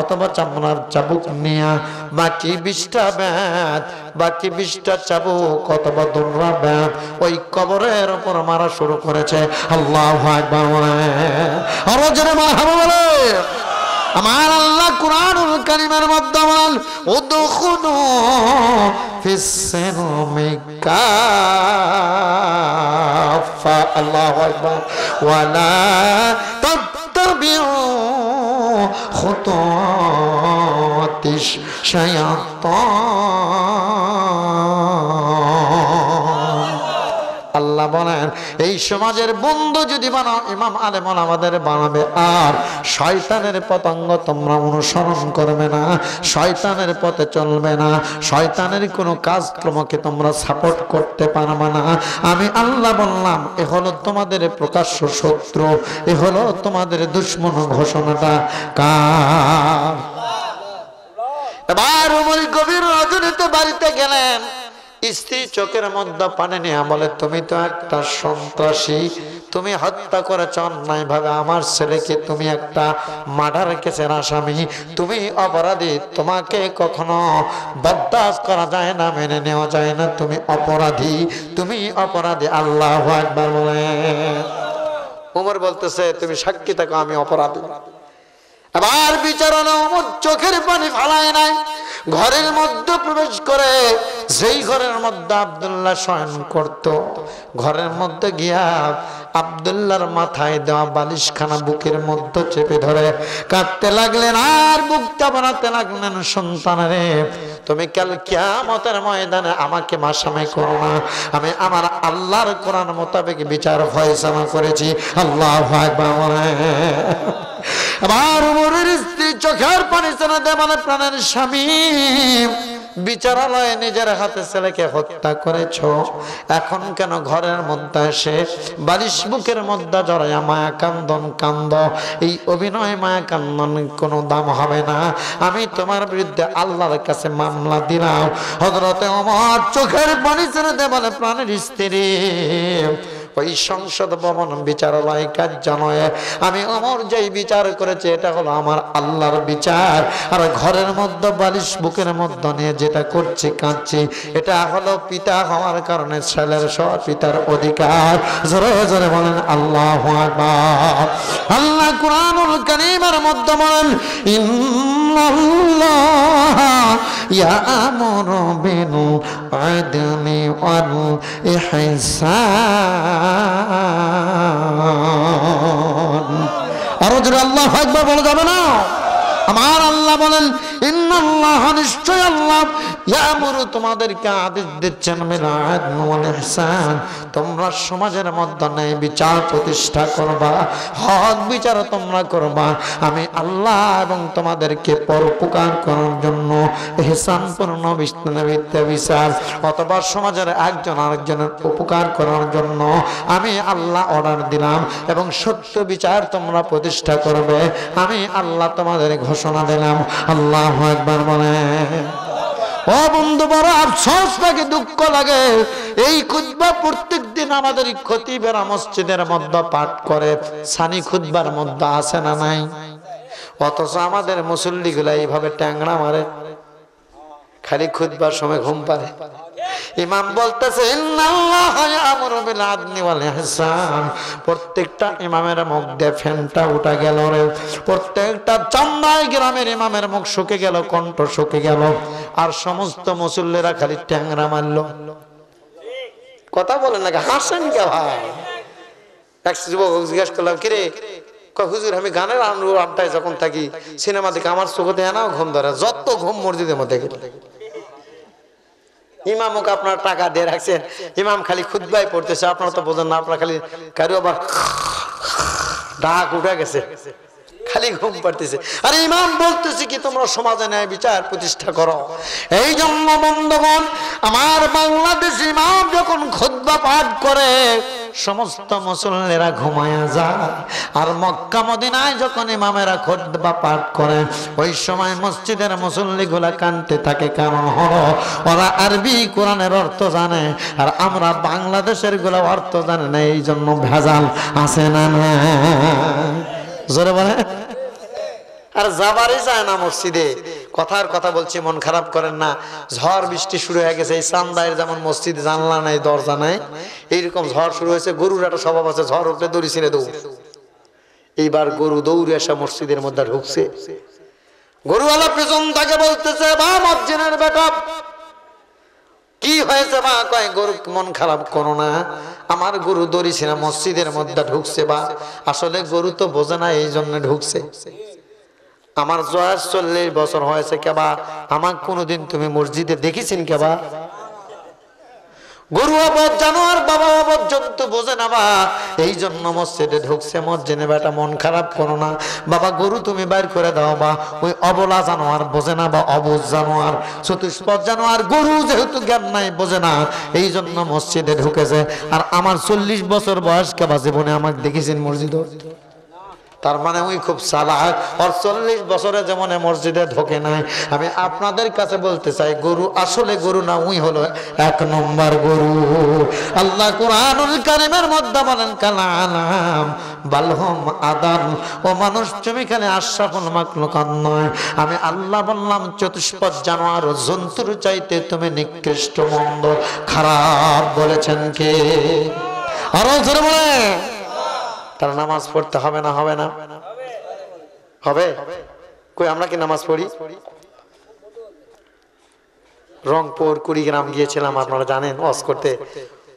অথবা চামড়ার চাবুক নিয়া বাকি 20টা বেত, বাকি 20টা চাবুক অথবা দুর্রা বেত ওই কবরের উপর মারা শুরু করেছে। আল্লাহু আকবার। আরো জোরে মারহাবা বলে। আমার আল্লাহ কুরআনুল কারীমের মধ্যে বলেন, উদখুলু ফিস সিলমি কাফা। আল্লাহু আকবার। ওয়ালা তাত্তাবিউ খুতুওয়াতিশ শায়াতান। আল্লাহ বলেন, এই সমাজের বন্ধু যদি বানাও, ইমাম আলেম আমাদের বানাবে, আর শয়তানের পতঙ্গ তোমরা অনুসরণ করবে না, শয়তানের পথে চলবে না, শয়তানের কোনো কাজকর্মকে তোমরা সাপোর্ট করতে পারবে না। আমি আল্লাহ বললাম, এ হলো তোমাদের প্রকাশ্য শত্রু, এ হলো তোমাদের দুশমন। ঘোষণাটা কার? এবার ওমর গভীর রজনীতে বাড়িতে গেলেন, স্ত্রী চোখের মধ্যে পানি নিয়ে বলে, তুমি তো একটা সন্ত্রাসী, তুমি হত্যা করেছ অন্যায় ভাবে আমার ছেলেকে, তুমি একটা মার্ডার কেসের আসামি, তুমি অপরাধী, তোমাকে কখনো বরদাস্ত করা যায় না, মেনে নেওয়া যায় না, তুমি অপরাধী, তুমি অপরাধী। আল্লাহু আকবার বলে। ওমর বলতেছে, তুমি সাক্ষী থাকো, আমি অপরাধী। আবার বিচার হলো, ওমর চোখের পানি ফালায় নাই, ঘরের মধ্যে প্রবেশ করে, যেই ঘরের মধ্যে আব্দুল্লাহ শয়ন করত, ঘরের মধ্যে গিয়া আব্দুল্লাহর মাথায় দেওয়া বালিশখানা বুকের মধ্যে চেপে ধরে কাঁদতে লাগলেন আর বুকটা বানাতে লাগলেন, সন্তানেরে তুমি কাল কিয়ামতের ময়দানে আমাকে মাসামাই করো না, আমি আমার আল্লাহর কোরআন মোতাবেক বিচার ফয়সালা করেছি। আল্লাহু আকবার। আমার উমরের স্ত্রী চোখের পানি ছেড়ে দেয়, মানে প্রাণের স্বামী, বিচারালয়ে নিজের হাতে ছেলেকে হত্যা করেছ, এখন কেন ঘরের মধ্যে এসে বালিশ বুকের মধ্যে জড়াইয়া মায়া কান্দন কান্দ? এই অভিনয় মায়া কান্দন কোনো দাম হবে না, আমি তোমার বিরুদ্ধে আল্লাহর কাছে মামলা দিলাম। হযরতে ওমর চোখের পানি ছেড়ে দেয়, বলে প্রাণের স্ত্রী, ওই সংসদ ভবন বিচারালয় কার্যালয়ে আমি ওমর যেই বিচার করেছি এটা হলো আমার আল্লাহর বিচার, আর ঘরের মধ্যে বালিশ বুকের মধ্যে নিয়ে যেটা করছি কাঁদছি এটা হলো পিতা হওয়ার কারণে ছেলের সহ পিতার অধিকার। জোরে জোরে বলেন আল্লাহু আকবার। আল্লাহ কুরআনুল কারীমের মধ্যে বলেন, ইন্নাল্লাহ ইয়া'মুরু বিল আদলি ওয়াল ইহসান। আর জোরে আল্লাহু আকবার বলা যাবে না? আমার আল্লাহ বলেন, ইন্নাল্লাহ, নিশ্চয় আল্লাহ, ইয়া'মুরু, তোমাদেরকে আদেশ দিচ্ছেন, বিল আদলি ওয়াল ইহসান, তোমরা সমাজের মধ্যে ন্যায় বিচার প্রতিষ্ঠা করবা, হক বিচার তোমরা করবা, আমি আল্লাহ এবং তোমাদেরকে পরোপকার করার জন্য ইহসানপূর্ণ বিচার অথবা সমাজের একজন আরেকজনের উপকার করার জন্য আমি আল্লাহ অর্ডার দিলাম, এবং সত্য বিচার তোমরা প্রতিষ্ঠা করবে, আমি আল্লাহ তোমাদের ঘোষণা দিলাম। আল্লাহু আকবার বলে। ও বন্ধু, বড় আফসোস লাগে, দুঃখ লাগে, এই খুতবা প্রত্যেক দিন আমাদের খতিবেরা মসজিদের মধ্যে পাঠ করে, সানি খুতবার মধ্যে আছে না নাই? অথচ আমাদের মুসল্লিগুলা এইভাবে ট্যাংরা মারে, খালি খুতবার সময় ঘুম পারে। ইমাম বলতেছে, ইন্নাল্লাহা ইয়া'মুরু বিল আদলি ওয়াল ইহসান, প্রত্যেকটা ইমামের মুখ দিয়ে ফেনটা উঠা গেল রে, প্রত্যেকটা চান্দাই গ্রামের ইমামের মুখ শুকে গেল, কণ্ঠ শুকে গেল, আর সমস্ত মুসল্লিরা খালি ট্যাংরা মারলো। কথা বলেন নাকি? হাসেন কে ভাই? এক যুবক জিজ্ঞাসা করলাম, কিরে? হুজুর, আমি গানের আড্ডায় যখন থাকি, সিনেমা দেখে আমার চোখে দেয় না ঘুম ধরে, যত ঘুম মসজিদের মধ্যে গেলে। ইমামকে আপনার টাকা দিয়ে রাখছেন, ইমাম খালি খুতবাই পড়তেছে, আপনারা তো বোঝেন না, আপনারা খালি কারো আবার ডাক উঠে গেছে, খালি ঘুম পাড়তেছে, আর ইমাম বলতেছে কি তোমরা সমাজে ন্যায় বিচার প্রতিষ্ঠা করো। এই জন্য বন্ধুগণ, আমার বাংলাদেশ ইমাম যখন খুতবা পাঠ করে সমস্ত মুসল্লিরা ঘুমায়া যায়, আর মক্কা মদিনায় যখন ইমামেরা খুতবা পাঠ করে ওই সময় মসজিদের মুসল্লিগুলা কাঁদতে থাকে, কারণ হলো ওরা আরবি কোরআনের অর্থ জানে, আর আমরা বাংলাদেশের গুলা অর্থ জানে না, এই জন্য ভেজাল আছে না না? জোরে বলে। আর যাবারই যায় না মসজিদে। কথার কথা বলছি, মন খারাপ করেন না, ঝড় বৃষ্টি শুরু হয়ে গেছে, এই চান্দায়ের যেমন মসজিদে জানলা নাই দরজা নাই, এইরকম ঝড় শুরু হয়েছে। গরুর একটা স্বভাব আছে, ঝড় উঠলে দড়ি ছিঁড়ে দৌড়। এইবার গরু দৌড়ে এসে মসজিদের মধ্যে ঢুকছে, গরুওয়ালা পেছন তাকে বলতেছে, বা মসজিদের বেটা কি হয়েছে? বা কয়, গরু মন খারাপ করো না, আমার গরু দড়ি ছিঁড়ে মসজিদের মধ্যে ঢুকছে। বা আসলে গরু তো বোঝে না, এই জন্য ঢুকছে। আমার 40 বছর হয়েছে, কেবা আমার কোনোদিন তুমি মসজিদে দেখেছেন কেবা? গরু অবধ জানোয়ার, বাবা অবধ জন্তু বোঝে না, বা এই জন্য মসজিদে ঢুকছে। মসজিদে বেটা মন খারাপ করো না বাবা, গরু তুমি বাইর করে দাও। বা ওই অবলা জানোয়ার বোঝে না, বা অবুঝ জানোয়ার, চতুষ্পদ জানোয়ার, গরু যেহেতু জ্ঞান নাই বোঝে না, এই জন্য মসজিদে ঢুকেছে। আর আমার 40 বছর বয়স, কেবা জীবনে আমাকে দেখেছেন মসজিদে? তার মানে ওই খুব চালাক, আর 40 বছরে যেমন মসজিদে ঢোকে নাই। আমি আপনাদের কাছে বলতে চাই, গরু আসলে গরু না, উই হলো 1 নম্বর গরু। আল্লাহ কুরআনুল কারীমের মধ্যে বলেন, কালাম বালহুম আদাল, ও মানুষ তুমি খালি আশরাফুল মাখলুকাত নয়, আমি আল্লাহ বললাম চতুষ্পদ জানোয়ার ও জন্তুর চাইতে তুমি নিকৃষ্ট, মন্দ, খারাপ বলেছেন কে? আরো জোরে বলে। তার নামাজ পড়তে হবে না? হবে না? হবে। কই আমরা কি নামাজ পড়ি? রংপুর, কুড়িগ্রাম গিয়েছিলাম, আপনারা জানেন, ওয়াজ করতে।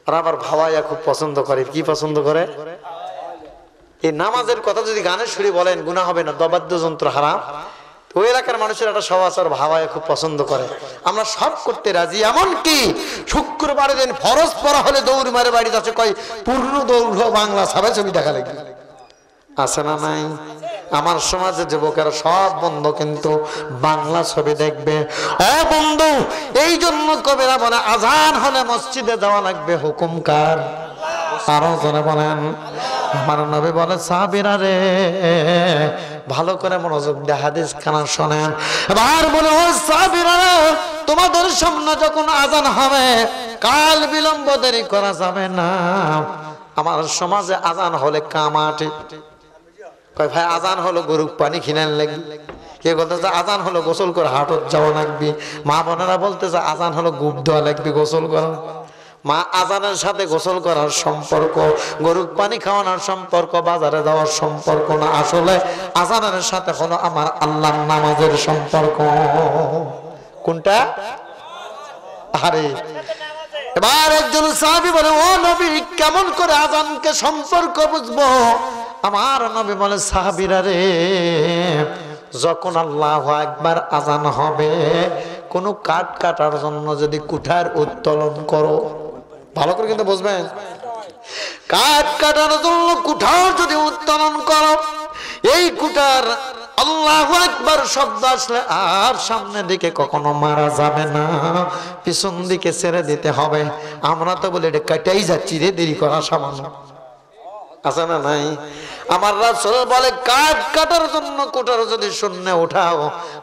আর আবার ভাওয়াইয়া খুব পছন্দ করে। কি পছন্দ করে? এই নামাজের কথা যদি গানের সুরে বলেন গুনাহ হবে না, বাদ্যযন্ত্র হারাম। ওই এলাকার মানুষের একটা সবাচার ভাওয়াইয়া খুব পছন্দ করে। আমরা সব করতে রাজি, এমনকি শুক্রবারের দিন ফরজ পড়া হলে দৌড় মারে বাড়িতে আছে, কয় পূর্ণ দৌড় বাংলা ছাড়া ছবি দেখা লাগবে। আছে না নাই? আমার সমাজে যুবকেরা সব বন্ধ কিন্তু বাংলা ছবি দেখবে। ও বন্ধু, এই জন্য কবিরা বলে আজান হলে মসজিদে যাওয়া লাগবে। হুকুম কার? আরো জনে বলেন। আমার নবী বলে সাহাবীরা রে ভালো করে মনোযোগ দিয়ে হাদিস খানা শোনেন। এবার বলে ও সাহাবীরা, তোমাদের সামনে যখন আজান হবে কাল বিলম্ব দেরি করা যাবে না। আমার সমাজে আজান হলে কামাটি কয় ভাই আজান হলো গরুর পানি খিনান লাগবে, কে বলতেছে আজান হলো গোসল করে হাটত যাওয়া লাগবে, মা বোনেরা বলতেছে আজান হলো গুপ দেওয়া লাগবে গোসল করা। মা আজানের সাথে গোসল করার সম্পর্ক, গরুর পানি খাওয়ানোর সম্পর্ক, বাজারে যাওয়ার সম্পর্ক না, আসলে আজানের সাথে হলো আমার আল্লাহর নামাজের সম্পর্ক। কোনটা? আরে এবার একজন সাহাবী বলে ও নবী কেমন করে আজানকে সম্পর্ক বুঝবো? আমার নবী বলে সাহাবীরা রে যখন আল্লাহু আকবার আজান হবে কোন কাঠ কাটার জন্য যদি কুঠার উত্তোলন করো, ভালো করে কিন্তু বুঝবেন, কাঠ কাটার জন্য কুঠার যদি উত্তোলন করো, এই কুঠার আল্লাহু আকবার শব্দ আসলে আর সামনের দিকে কখনো মারা যাবে না, পিছন দিকে ছেড়ে দিতে হবে। আমরা তো বলে এটা কাটাই যাচ্ছি রে, দেরি করা সামান্য। আছে না নাই? আমার রাসূল বলে কাঠ কাটার জন্য কুঠার যদি শূন্য উঠাও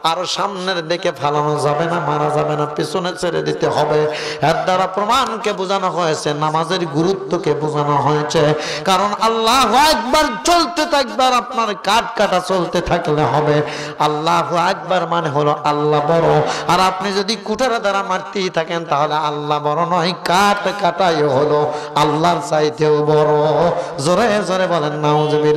আর সামনের দিকে ফালানো যাবে না, মারা যাবে না, পিছনে ছেড়ে দিতে হবে। এর দ্বারা প্রমাণকে বোঝানো হয়েছে, নামাজের গুরুত্বকে বোঝানো হয়েছে। কারণ আল্লাহু আকবার চলতে থাকবে, আপনার কাঠ কাটা চলতে থাকলে হবে। আল্লাহু আকবার মানে হলো আল্লাহ বড়, আর আপনি যদি কুঠার দ্বারা মারতেই থাকেন তাহলে আল্লাহ বড় নয়, কাঠ কাটাই হলো আল্লাহর চাইতেও বড়। জোরে জোরে বলেন নাউজুবিল্লাহ।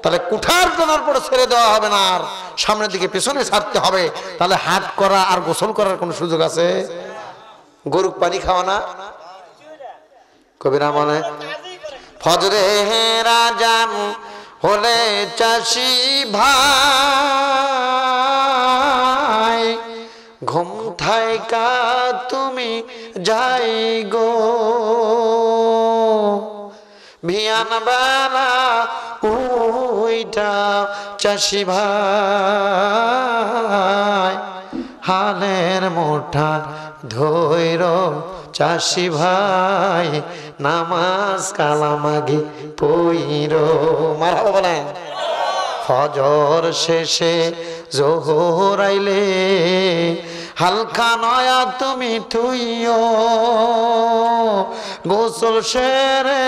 তাহলে কুঠার টানার পরে ছেড়ে দেওয়া হবে না, আর সামনের দিকে পিছনে ছাড়তে হবে। তাহলে হাত করা আর গোসল করার কোন সুযোগ আছে? গরুর পানি খাওয়া না? কবিরা বলে ফজরে রাজান হলে চাষি ভাই ঘুম থাইকা তুমি যাই গো, ভিয়ান বেলা উইটা চাষি ভাই হালের মোটা ধৈর চাষি ভাই নামাজ কালামাগি পইর। মারহাবা বলেন। ফজর শেষে জোহর আইলে হালকা নয়া তুমি থুইও, গোসল সেরে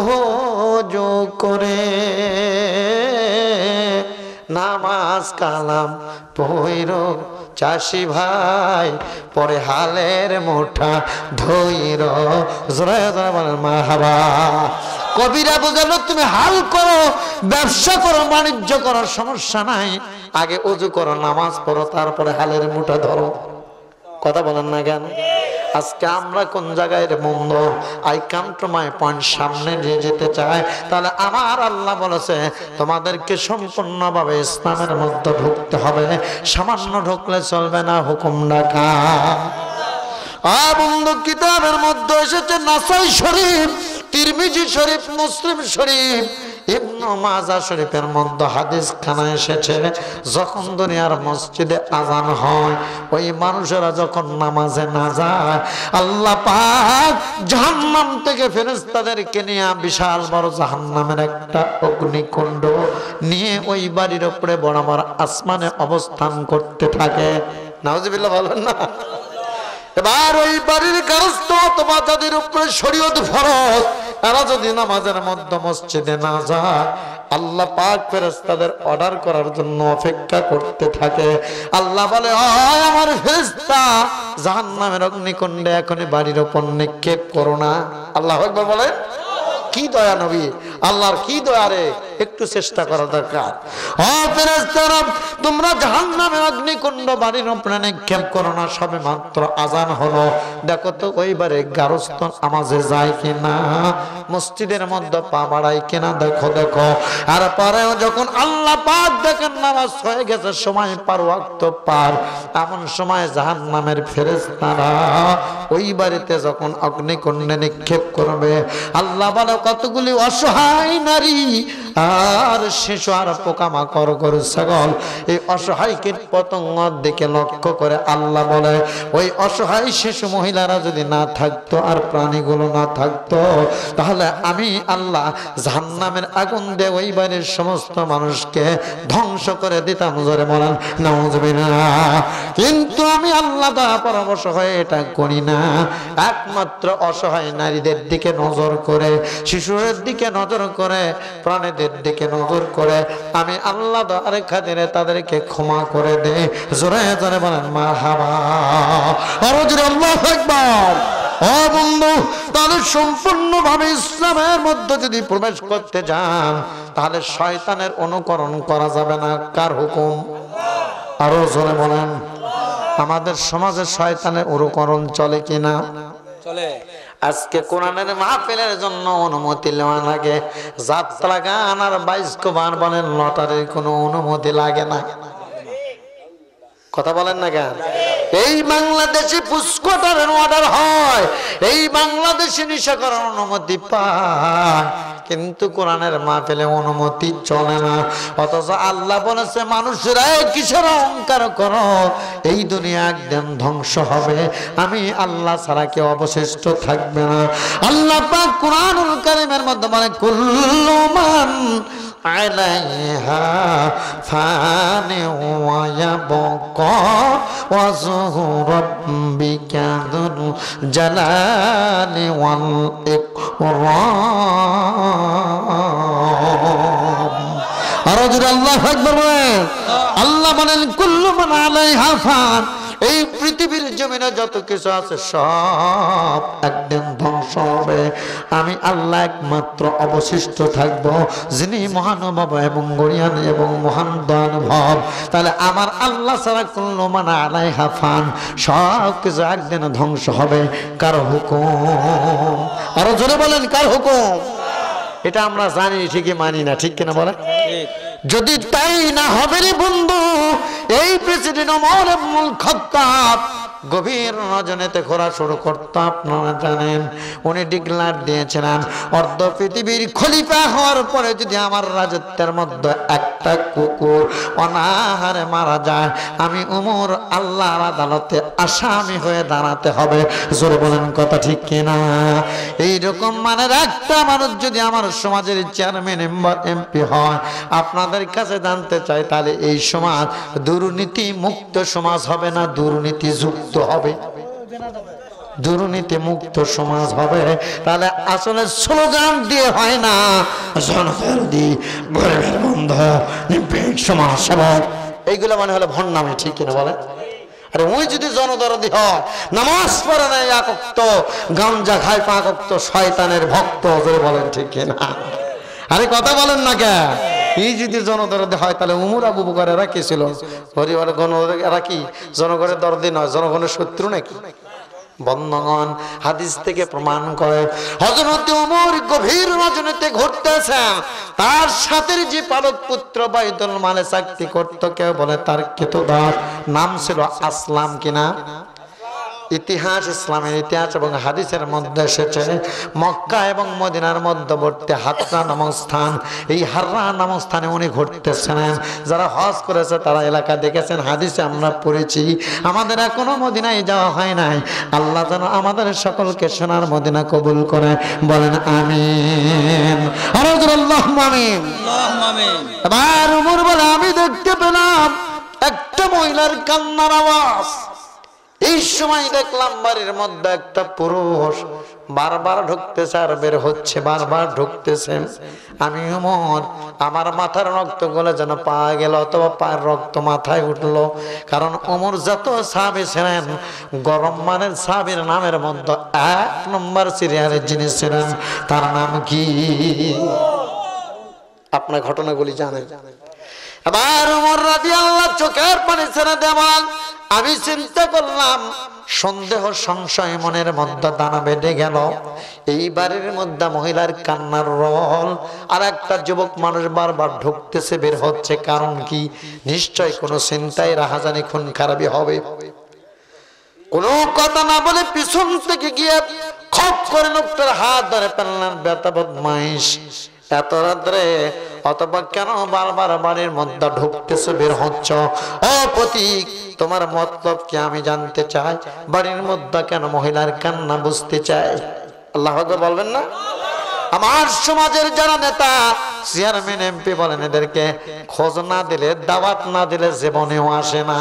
ওযু করে নামাজ কালাম পইর চাষি ভাই, পরে হালের মুঠা ধইর। জোরে জোরে বলেন মারহাবা। কবিরা বুঝালো তুমি হাল করো, ব্যবসা করো, বাণিজ্য করো, সমস্যা নাই, আগে ওযু করো, নামাজ পড়ো, তারপরে হালের মুঠা ধরো। কথা বলেন না কেন? আজকে আমরা কোন জায়গায় মন্দ I come to my point সামনে নিয়ে যেতে চাই, তাহলে আমার আল্লাহ বলেছে তোমাদেরকে সম্পূর্ণভাবে ইসলামের মধ্যে ঢুকতে হবে, সামান্য ঢুকলে চলবে না, হুকুম ডাকা। বন্ধু কিতাবের মধ্যে এসেছে নাসাই শরীফ, তিরমিজি শরীফ, মুসলিম শরীফ, ইবনে মাজাহ শরীফের মধ্যে হাদিস খানা এসেছে, যখন দুনিয়ার মসজিদে আজান হয় ওই মানুষেরা যখন নামাজে না যায় আল্লাহ পাক জাহান্নাম থেকে ফেরেশতাদেরকে নিয়ে বিশাল বড় জাহান্নামের একটা অগ্নিকুণ্ড নিয়ে ওই বাড়ির উপরে বরাবর আসমানে অবস্থান করতে থাকে। নাউজুবিল্লাহ বলবেন না? এবার ওই বাড়ির কারস্থ অথবা যাদের উপরে শরীয়ত ফরজ এরা যদি নামাজের মধ্যে মসজিদে না যায় আল্লাহ পাক ফেরেশতাদের অর্ডার করার জন্য অপেক্ষা করতে থাকে। আল্লাহ বলে আমার ফেরেশতা জাহান্নামের অগ্নিকুণ্ডে এখনই বাড়ির উপর নিক্ষেপ করো না। আল্লাহু আকবার বলে। কি দয়া নবী, আল্লাহর কি দয়া রে। একটু চেষ্টা করা দরকার। ও ফেরেশতারা, তোমরা জাহান্নামে অগ্নিকুণ্ড বাড়ির উপরে নিক্ষেপ করো না। সবে মাত্র আজান হলো, দেখো তো ওইবারে গারস্থ নামাজে যায় কিনা, মসজিদের মধ্যে পা বাড়ায় কিনা, দেখো দেখো। আর পরেও যখন আল্লাহ পাক দেখেন নামাজ হয়ে গেছে, সময় পার, ওয়াক্ত পার, এমন সময় জাহান্নামের ফেরেশতারা ওই বাড়িতে যখন অগ্নিকুণ্ডে নিক্ষেপ করবে, আল্লাহ বলে কতগুলি অসহায় নারী আর শিশু আর পোকামাকড়, গরু ছাগল, এই অসহায় কীট পতঙ্গের দিকে লক্ষ্য করে আল্লাহ বলে, ওই অসহায় শিশু মহিলারা যদি না থাকতো আর প্রাণীগুলো না থাকতো, তাহলে আমি আল্লাহ জাহান্নামের আগুন দিয়ে ওই বাড়ির সমস্ত মানুষকে ধ্বংস করে দিতাম। জোরে বলেন নাউযুবিল্লাহ। কিন্তু আমি আল্লাহ দয়া পরামর্শ হয়ে এটা করি না, একমাত্র অসহায় নারীদের দিকে নজর করে, শিশুদের দিকে নজর করে, প্রাণীদের দিকে নজর করে আমি আল্লাহ দয়ার খাতিরে তাদেরকে ক্ষমা করে দে। জোরে জোরে বলেন মারহাবা, আরো জোরে আল্লাহু আকবার। ও বন্ধু, তাহলে সম্পূর্ণভাবে ইসলামের মধ্যে যদি প্রবেশ করতে যান, তাহলে শয়তানের অনুকরণ করা যাবে না। কার হুকুম? আরো জোরে বলেন। আমাদের সমাজে শয়তানের অনুকরণ চলে কিনা? চলে। আজকে কোরআনের মাহফিলের জন্য অনুমতি নেওয়া লাগে, যাত্রা গান আর বাইস্কোপ বলেন, লটারির কোনো অনুমতি লাগে না। কথা বলেন না কেন? এই বাংলাদেশে পুস্কটারের অর্ডার হয়, এই বাংলাদেশে নেশা করার অনুমতি পায়, কিন্তু কোরআনের মাহফিলে অনুমতি চলে না। অথচ আল্লাহ বলেছে মানুষেরা কিসের অহংকার করো, এই দুনিয়া একদিন ধ্বংস হবে, আমি আল্লাহ ছাড়া কেউ অবশিষ্ট থাকবে না। আল্লাহ পাক কোরআনুল কারীমের মধ্যে বলে কুল্লু মান আলাইহা ফানি ওয়া ইয়াবকা ওয়াজহু রাব্বিকা যুল জালালি ওয়াল ইকরাম। আর যদি আল্লাহু আকবার বলেন, আল্লাহ বলেন কুল্লু মান আলাইহা ফান, এই পৃথিবীর জমিনে যত কিছু আছে সব একদিন ধ্বংস হবে, আমি আল্লাহ একমাত্র অবশিষ্ট থাকব, যিনি মহানুভব এবং গরিয়ান এবং মহান দয়ানুভব। তাহলে আমার আল্লাহ ছাড়া কুল্লু মান আলাইহা ফান, সব কিছু একদিন ধ্বংস হবে। কার হুকুম? আরো জোরে বলেন কার হুকুম? এটা আমরা জানি, ঠিকই মানি না, ঠিক কিনা বলেন? যদি তাই না হবে রে বন্ধু, এই প্রেসিডেন্ট ওমর ইবনুল খাত্তাব গভীর রজনীতে ঘোরা শুরু করতো। আপনারা জানেন উনি ডিক্লার দিয়েছিলেন, অর্ধ পৃথিবীর খলিফা হওয়ার পরে যদি আমার রাজত্বের মধ্যে একটা কুকুর অনাহারে মারা যায়, আমি ওমর আল্লাহর আদালতে আসামি হয়ে দাঁড়াতে হবে। জোরে বলেন কথা ঠিক কিনা? এইরকম মানে একটা মানুষ যদি আমার সমাজের চেয়ারম্যান মেম্বার এমপি হয়, আপনাদের কাছে জানতে চাই, তাহলে এই সমাজ দুর্নীতি মুক্ত সমাজ হবে না দুর্নীতি যুক্ত হবে? দুর্নীতি মুক্ত সমাজ হবে। তাহলে আসলে স্লোগান দিয়ে হয় না, জনবিরোধী, গরিবের বন্ধু, নির্ভীক সমাজ সেবক, এইগুলো মানে হলো ভণ্ডামি, ঠিক কিনা বলে? আরে ওই যদি জনদরদি হয়, নামাজ পড়ে না এক ওয়াক্ত, গাঞ্জা খায় পাঁচ ওয়াক্ত, শয়তানের ভক্ত, বলেন ঠিক কিনা? আরে কথা বলেন না কে? এই যদি জনদরদি হয়, তাহলে উমর আবু বকর এরা কি ছিল? পরিবারের গণ এরা কি জনগণের দরদি নয়, জনগণের শত্রু নাকি? বন্ধগণ, হাদিস থেকে প্রমাণ করে হযরত ওমর গভীর রজনীতে ঘুরতেছেন, তার সাথে যে পালক পুত্র বাইতুল মালে চাকরি করত, কেউ বলে তার কিতদার নাম ছিল আসলাম। কিনা? ইতিহাস, ইসলামের ইতিহাস এবং হাদিসের মধ্যে এসেছে মক্কা এবং মদিনার মধ্যবর্তী হাররা নামক স্থান, এই হাররা নামক স্থানে উনি ঘুরতেছিলেন। যারা হজ করেছে তারা এলাকা দেখেছেন, হাদিসে আমরা পড়েছি। আমাদের এখনো মদিনায় যাওয়া হয় নাই, আল্লাহ যেন আমাদের সকলকে সোনার মদিনা কবুল করে, বলেন আমিন। আল্লাহুম্মা আমিন। এবার ওমর বলে, আমি দেখতে পেলাম একটা মহিলার কান্নার আওয়াজ। এই সময় দেখলাম বাড়ির মধ্যে একটা পুরুষ বারবার ঢুকতেছে আর বের হচ্ছে, বারবার ঢুকতেছে। আমি ওমর, আমার মাথার রক্ত গলে যেন পা গেল, অথবা পায়ের রক্ত মাথায় উঠলো। কারণ ওমর যত সাহাবী ছিলেন, গরম মানের সাহাবীর নামের মধ্যে 1 নম্বর সিরিয়ালের যিনি ছিলেন, তার নাম কি? আপনার ঘটনাগুলি জানেন। আবার ওমর রাদিয়াল্লাহু চোখের পানি ছেড়ে দেওয়াল, আমি চিন্তা করলাম সন্দেহ সংশয় মনের মধ্যে দানা বেঁধে গেল। এই বাড়ির মধ্যে মহিলার কান্নার রোল, আর একটা যুবক মানুষ বারবার ঢুকতেছে বের হচ্ছে, কারণ কি? নিশ্চয় কোনো চিন্তায় রাহাজানি খুন খারাপি হবে। কোনো কথা না বলে পিছন থেকে গিয়ে খপ করে লোকটার হাত ধরে ফেললেন, বেটা বদমাইশ, এত রাত্রে অথবা কেন বারবার বাড়ির মধ্যে ঢুকতেছে বের হচ্ছ? ও প্রতীক, তোমার মতলব কি আমি জানতে চাই। বাড়ির মধ্যে কেন মহিলার কান্না বুঝতে চাই। আল্লাহু আকবার বলবেন না? আমার সমাজের যারা নেতা, চেয়ারম্যান, এমপি বলেন, এদেরকে খোঁজ না দিলে, দাওয়াত না দিলে জীবনেও আসে না।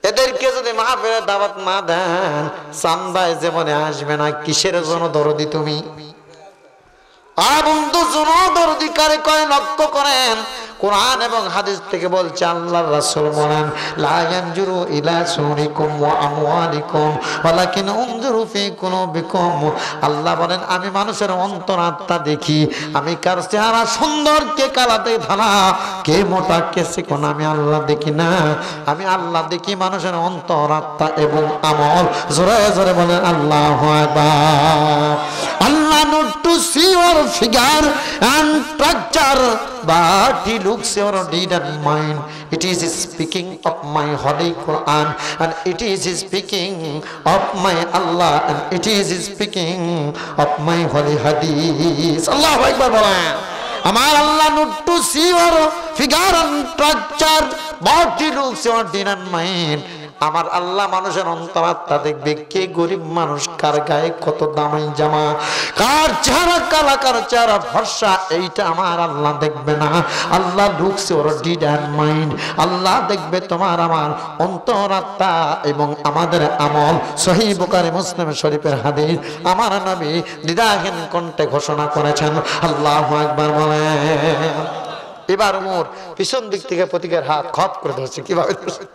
এদেরকে যদি মাহফিলে দাওয়াত না দেন, চান্দায় জীবনে আসবে না। কিসের জন্য দরদি তুমি? বন্ধু, দরদি কারে কয় লক্ষ্য করেন। কোরআন এবং হাদিস থেকে বলছে, আল্লাহর রাসূল বলেন, লা ইয়ানজুরু ইলা সুরিকুম ওয়া আমওয়ালিকুম ওয়ালাকিন উনজুরু ফি কুলুবিকুম। আল্লাহ বলেন, আমি মানুষের অন্তর আত্মা দেখি। আমি কার চেহারা সুন্দর, কে কালাতে ধানা, কে মোটা, কে চিকন, আমি আল্লাহ দেখি না। আমি আল্লাহ দেখি মানুষের অন্তর আত্মা এবং আমল। জোরে জোরে বলেন আল্লাহু আকবার। Allah not to see your figure and structure, but He looks your deed and mind. It is speaking of my holy Quran, and it is speaking of my Allah, and it is speaking of my holy Hadith. Allahu Akbar bolen. Amar Allah not to see your figure and structure, but He looks your deed and mind. আমার আল্লাহ মানুষের অন্তরাত্মা দেখবে, কে গরিব মানুষ, কার গায়ে কত দামি জামা, কার চেহারা কালা, কার চেহারা ফর্সা, এইটা আমার আল্লাহ দেখবে না। Allah looks your deed and mind. Allah দেখবে তোমার আমার অন্তরাত্মা এবং আমাদের আমল। সহিহ বুখারী মুসলিম শরীফের হাদিস, আমার নবী দ্বিধাহীন কণ্ঠে ঘোষণা করেছেন। আল্লাহু আকবার বলেন। এবার ওমর পিছন দিক থেকে প্রতীকের হাত খপ করে ধরছে। কিভাবে ধরছে?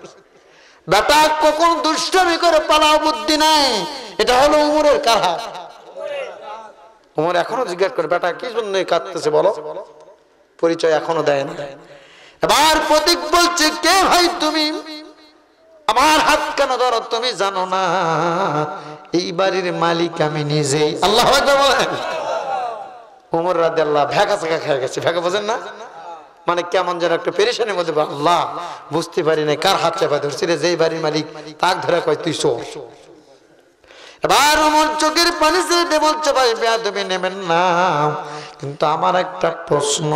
বেটা কখন দুষ্টামি করে পালাও, বুদ্ধি নাই। এটা হলো উমরের কার হাত? উমর এখনো জিজ্ঞাসা করে, বেটা কি জন্য কাঁদতেছে বলো? পরিচয় এখনো দেয় না। এবার প্রতীক বলছে, কে ভাই তুমি? আমার হাত কেন ধরো? তুমি জানো না এই বাড়ির মালিক আমি নিজেই। আল্লাহু আকবার বলেন। উমর রাদিয়াল্লাহু ভেগা চাকা খেয়ে গেছে। ভেগা বোঝেন না মানে কেমন যেন একটা পেরেশানির মধ্যে। আল্লাহ বুঝতে পারি না কার হাত চেপা ধরছি রে, যেই বাড়ির মালিক তাক ধরে কয় তুই চোর। এবার ওমর চোখের পানি ছেড়ে বলছে, ভাই বেয়াদবি নেবেন না, কিন্তু আমার একটা প্রশ্ন,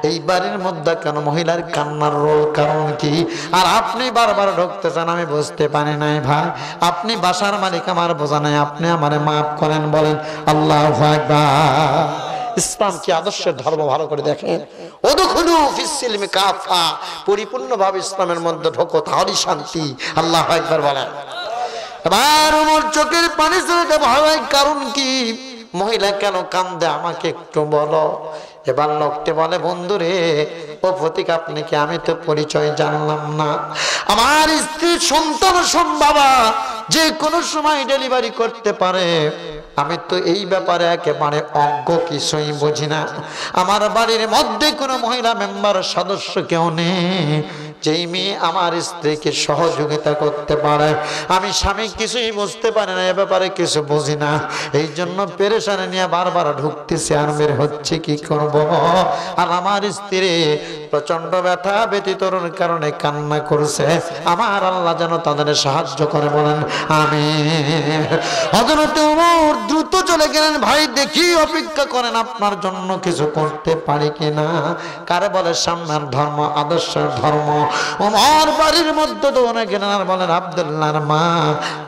এই বাড়ির মধ্যে কেন মহিলার কান্নার রোল, কারণ কি? আর আপনি বারবার ঢুকতে চান, আমি বুঝতে পারি নাই ভাই। আপনি বাসার মালিক, আমার বোঝা নাই, আপনি আমারে মাফ করেন। বলেন আল্লাহু আকবার। ইসলাম কি আদর্শের ধর্ম, ভালো করে দেখেন। ওদখুলু ফিস সিলমি কাফা, পরিপূর্ণভাবে ইসলামের মধ্যে ঢোকো, তাহলেই শান্তি। আল্লাহু আকবার বলেন। এবার ওমর চোখের পানি ছেড়ে ভাই, কারণ কি? মহিলা কেন কান্দে আমাকে একটু বলো। এবার লোকটি বলে, বন্ধুরে ও প্রতীক আপনি কি? আমি তো পরিচয় জানলাম না। আমার স্ত্রী সন্তান বাবা যে কোনো সময় ডেলিভারি করতে পারে, আমি তো এই ব্যাপারে একেবারে অজ্ঞ, কিছুই বুঝি না। আমার বাড়ির মধ্যে কোনো মহিলা মেম্বার সদস্য কেউ নেই যেই মেয়ে আমার স্ত্রীকে সহযোগিতা করতে পারে। আমি স্বামী কিছুই বুঝতে পারি না, এ ব্যাপারে কিছু বুঝি না। এই জন্য পেরেশানি নিয়ে বারবার ঢুকতেছে, আর বের হচ্ছে, কি করব? আর আমার স্ত্রী প্রচন্ড ব্যথা ব্যতীতর কারণে কান্না করছে। আমার আল্লাহ যেন তাদের সাহায্য করে। বলেন আমিন। হযরত ওমর দ্রুত চলে গেলেন, ভাই দেখি অপেক্ষা করেন, আপনার জন্য কিছু করতে পারি কিনা। কারে বলে সামনের ধর্ম, আদর্শের ধর্ম। ওমর বাড়ির মধ্যে দৌড়ে গেলেন আর বলেন, আব্দুল্লাহর মা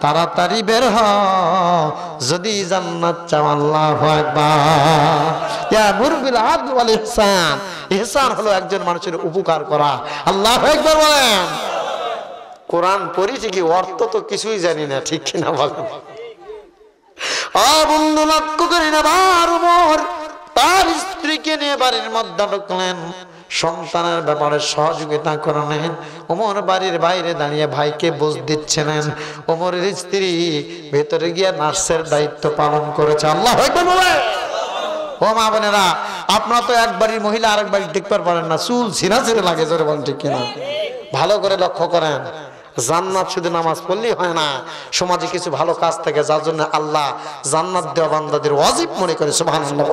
তাড়াতাড়ি বের হও, যদি জান্নাত চাও। আল্লাহু আকবার। ইয়ামুরু বিল আদল ওয়াল ইহসান। ইহসান হলো একজন মানুষের উপকার করা। আল্লাহু আকবার বলেন। কোরআন পড়ি ঠিকই, অর্থ তো কিছুই জানি না, ঠিক কিনা বলেন? বন্ধু লক্ষ্য করি না, বার ওমর তার স্ত্রীকে নিয়ে বাড়ির মধ্যে ঢুকলেন, সন্তানের ব্যাপারে সহযোগিতা করলেন। ওমর বাড়ির বাইরে দাঁড়িয়ে ভাইকে বুঝ দিচ্ছিলেন। ওমরের স্ত্রী ভেতরে গিয়ে নার্সের দায়িত্ব পালন করেছে। আল্লাহু আকবার বলেন। ও মা বোনেরা, আপনারা তো একবারই মহিলা আরেকবারই দেখতে পারেন না, চুল ছিঁড়া ছিঁড়ে লাগে, জোরে বলেন ঠিক কিনা? ভালো করে লক্ষ্য করেন, জান্নাত শুধু নামাজ পড়লেই হয় না, সমাজে কিছু ভালো কাজ থাকে যার জন্য আল্লাহ জান্নাত দেওয়া বান্দাদের ওয়াজিব মনে করে। সুবহানাল্লাহ।